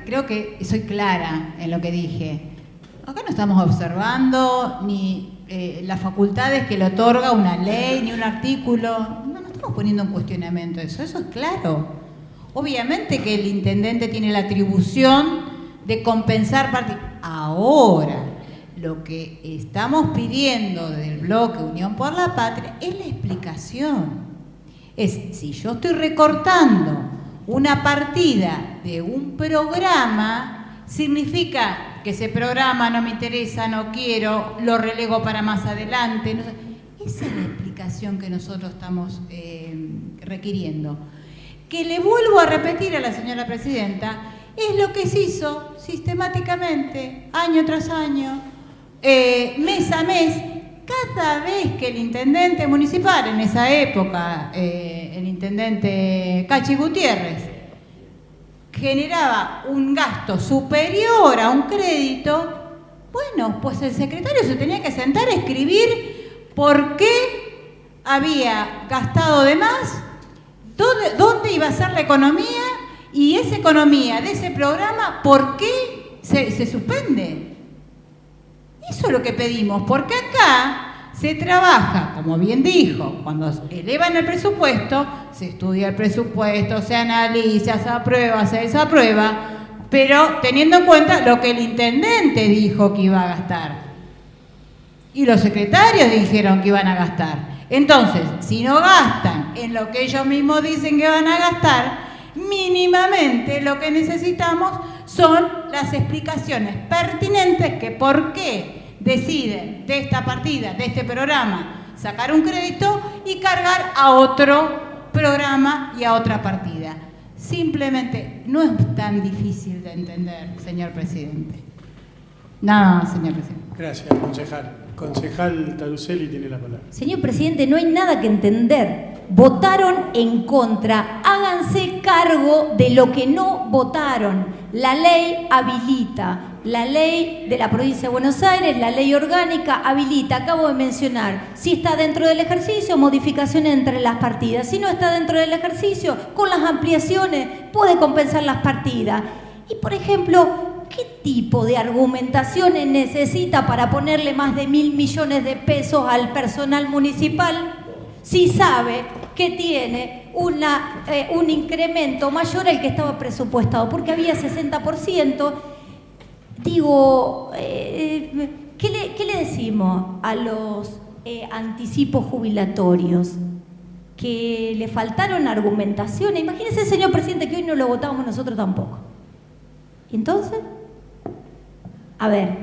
creo que soy clara en lo que dije. Acá no estamos observando ni las facultades que le otorga una ley, ni un artículo. No estamos poniendo en cuestionamiento eso es claro. Obviamente que el intendente tiene la atribución de compensar partidas. Ahora, lo que estamos pidiendo del bloque Unión por la Patria es la explicación. Es, si yo estoy recortando una partida de un programa, significa que ese programa no me interesa, no quiero, lo relego para más adelante. Esa es la explicación que nosotros estamos requiriendo. Que le vuelvo a repetir a la señora presidenta, es lo que se hizo sistemáticamente, año tras año, mes a mes, cada vez que el intendente municipal, en esa época, el intendente Cachi Gutiérrez, generaba un gasto superior a un crédito, bueno, pues el secretario se tenía que sentar a escribir por qué había gastado de más, dónde iba a ser la economía y esa economía de ese programa, por qué se suspende. Eso es lo que pedimos, porque acá se trabaja, como bien dijo, cuando elevan el presupuesto, se estudia el presupuesto, se analiza, se aprueba, se desaprueba, pero teniendo en cuenta lo que el intendente dijo que iba a gastar. Y los secretarios dijeron que iban a gastar. Entonces, si no gastan en lo que ellos mismos dicen que van a gastar, mínimamente lo que necesitamos son las explicaciones pertinentes que por qué deciden de esta partida, de este programa, sacar un crédito y cargar a otro programa y a otra partida. Simplemente no es tan difícil de entender, señor presidente. Nada más, señor presidente. Gracias, concejal. Concejal Taruselli tiene la palabra. Señor presidente, no hay nada que entender. Votaron en contra. Háganse cargo de lo que no votaron. La ley habilita. La ley de la provincia de Buenos Aires, la ley orgánica habilita. Acabo de mencionar. Si está dentro del ejercicio, modificaciones entre las partidas. Si no está dentro del ejercicio, con las ampliaciones puede compensar las partidas. Y, por ejemplo, ¿qué tipo de argumentaciones necesita para ponerle más de 1.000 millones de pesos al personal municipal si sabe que tiene un incremento mayor al que estaba presupuestado? Porque había 60%. Digo, ¿qué le decimos a los anticipos jubilatorios? Que le faltaron argumentaciones. Imagínese, señor presidente, que hoy no lo votábamos nosotros tampoco. ¿Entonces? A ver,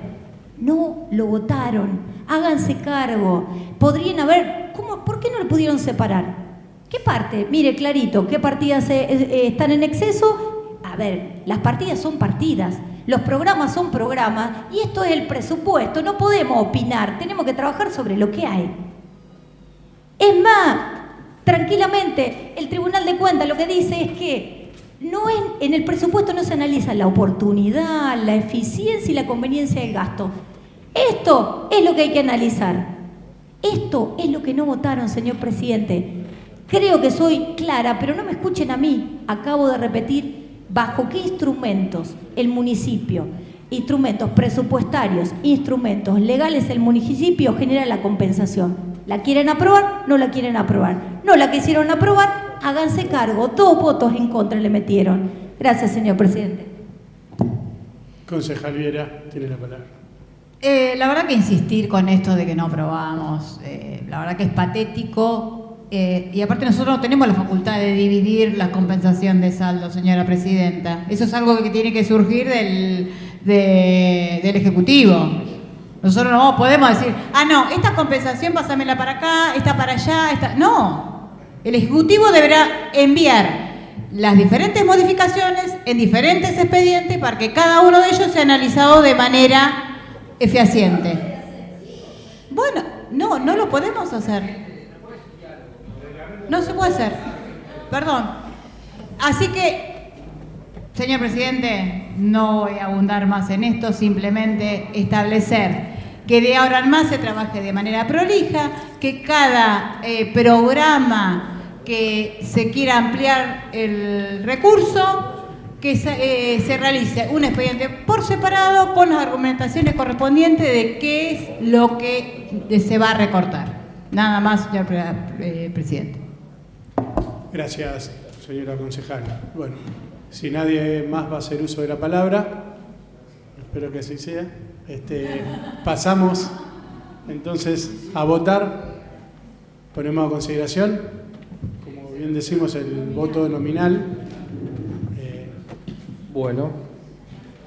no lo votaron. Háganse cargo. Podrían haber... ¿Por qué no lo pudieron separar? ¿Qué parte? Mire, clarito, ¿qué partidas están en exceso? A ver, las partidas son partidas. Los programas son programas y esto es el presupuesto. No podemos opinar, tenemos que trabajar sobre lo que hay. Es más, tranquilamente, el Tribunal de Cuentas lo que dice es que en el presupuesto no se analiza la oportunidad, la eficiencia y la conveniencia del gasto. Esto es lo que hay que analizar. Esto es lo que no votaron, señor presidente. Creo que soy clara, pero no me escuchen a mí. Acabo de repetir bajo qué instrumentos el municipio, instrumentos presupuestarios, instrumentos legales, el municipio genera la compensación. ¿La quieren aprobar? No la quieren aprobar. No la quisieron aprobar, háganse cargo. 2 votos en contra le metieron. Gracias, señor presidente. Concejal Viera, tiene la palabra. La verdad que insistir con esto de que no aprobamos, la verdad que es patético. Y aparte nosotros no tenemos la facultad de dividir la compensación de saldo, señora presidenta. Eso es algo que tiene que surgir del Ejecutivo. Nosotros no podemos decir, no, esta compensación pásamela para acá, esta para allá, esta... No, el Ejecutivo deberá enviar las diferentes modificaciones en diferentes expedientes para que cada uno de ellos sea analizado de manera fehaciente. Bueno, no lo podemos hacer. No se puede hacer. Perdón. Así que, señor presidente, no voy a abundar más en esto, simplemente establecer que de ahora en más se trabaje de manera prolija, que cada programa que se quiera ampliar el recurso, que se realice un expediente por separado con las argumentaciones correspondientes de qué es lo que se va a recortar. Nada más, señor presidente. Gracias, señora concejala. Bueno, si nadie más va a hacer uso de la palabra, espero que así sea, pasamos entonces a votar. Ponemos a consideración, como bien decimos, el voto nominal. Bueno,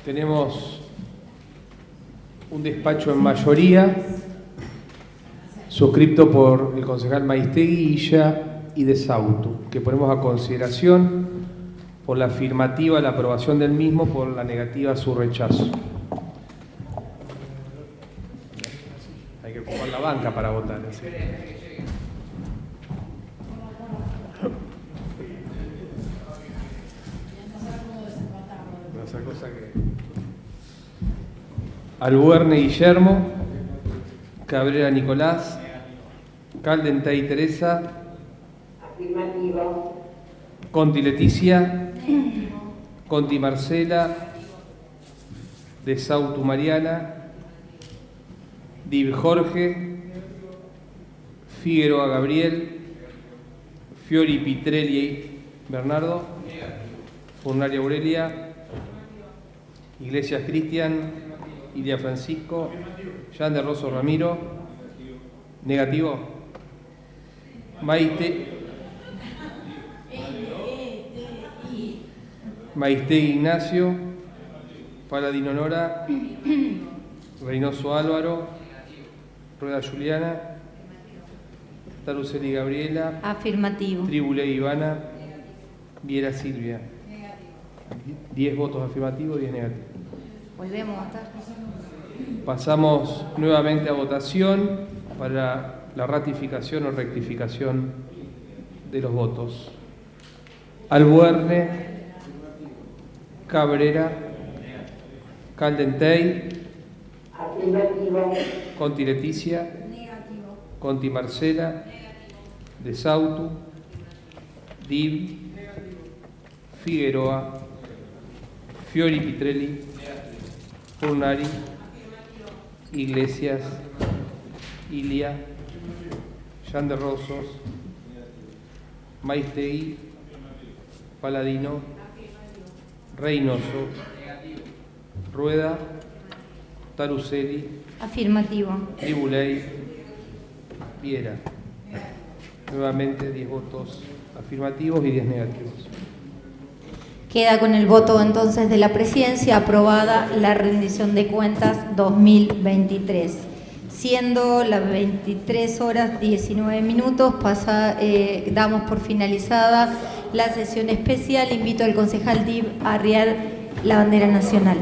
tenemos un despacho en mayoría, suscripto por el concejal Maistegui, Illa y de Sautu, que ponemos a consideración por la afirmativa a la aprobación del mismo, por la negativa a su rechazo. Hay que ocupar la banca para votar. ¿Sí? Esa cosa que... Albuerne Guillermo, Cabrera Nicolás, Caldentay Teresa, afirmativo. Conti Leticia, Conti Marcela, de Sautu Mariana, Dib Jorge, Figueroa Gabriel, Fiori Pitrelli Bernardo, Furnaria Aurelia, Iglesias Cristian, Ilia Francisco, Jan de Rosso Ramiro, negativo, Maisté Ignacio, Paladino Nora, Reynoso Álvaro, Rueda Juliana, Taruceli Gabriela, Afirmativo. Tribulé Ivana, Viera Silvia. 10 votos afirmativos, 10 negativos. Volvemos a votar. Pasamos nuevamente a votación para la ratificación o rectificación de los votos. Albuerne, Cabrera, Caldentey, Afirmativo. Conti Leticia, Conti Marcela, de Sautu, Dib, Figueroa, Fiori Pitrelli, Furnari, Iglesias, Ilia, Jan de Rosos, Maistegui, Paladino, Reynoso, Rueda, Taruceli, Afirmativo. Tribuley, Viera. Nuevamente 10 votos afirmativos y 10 negativos. Queda con el voto entonces de la Presidencia aprobada la rendición de cuentas 2023. Siendo las 23 horas 19 minutos, damos por finalizada la sesión especial. Invito al concejal DIV a arriar la bandera nacional.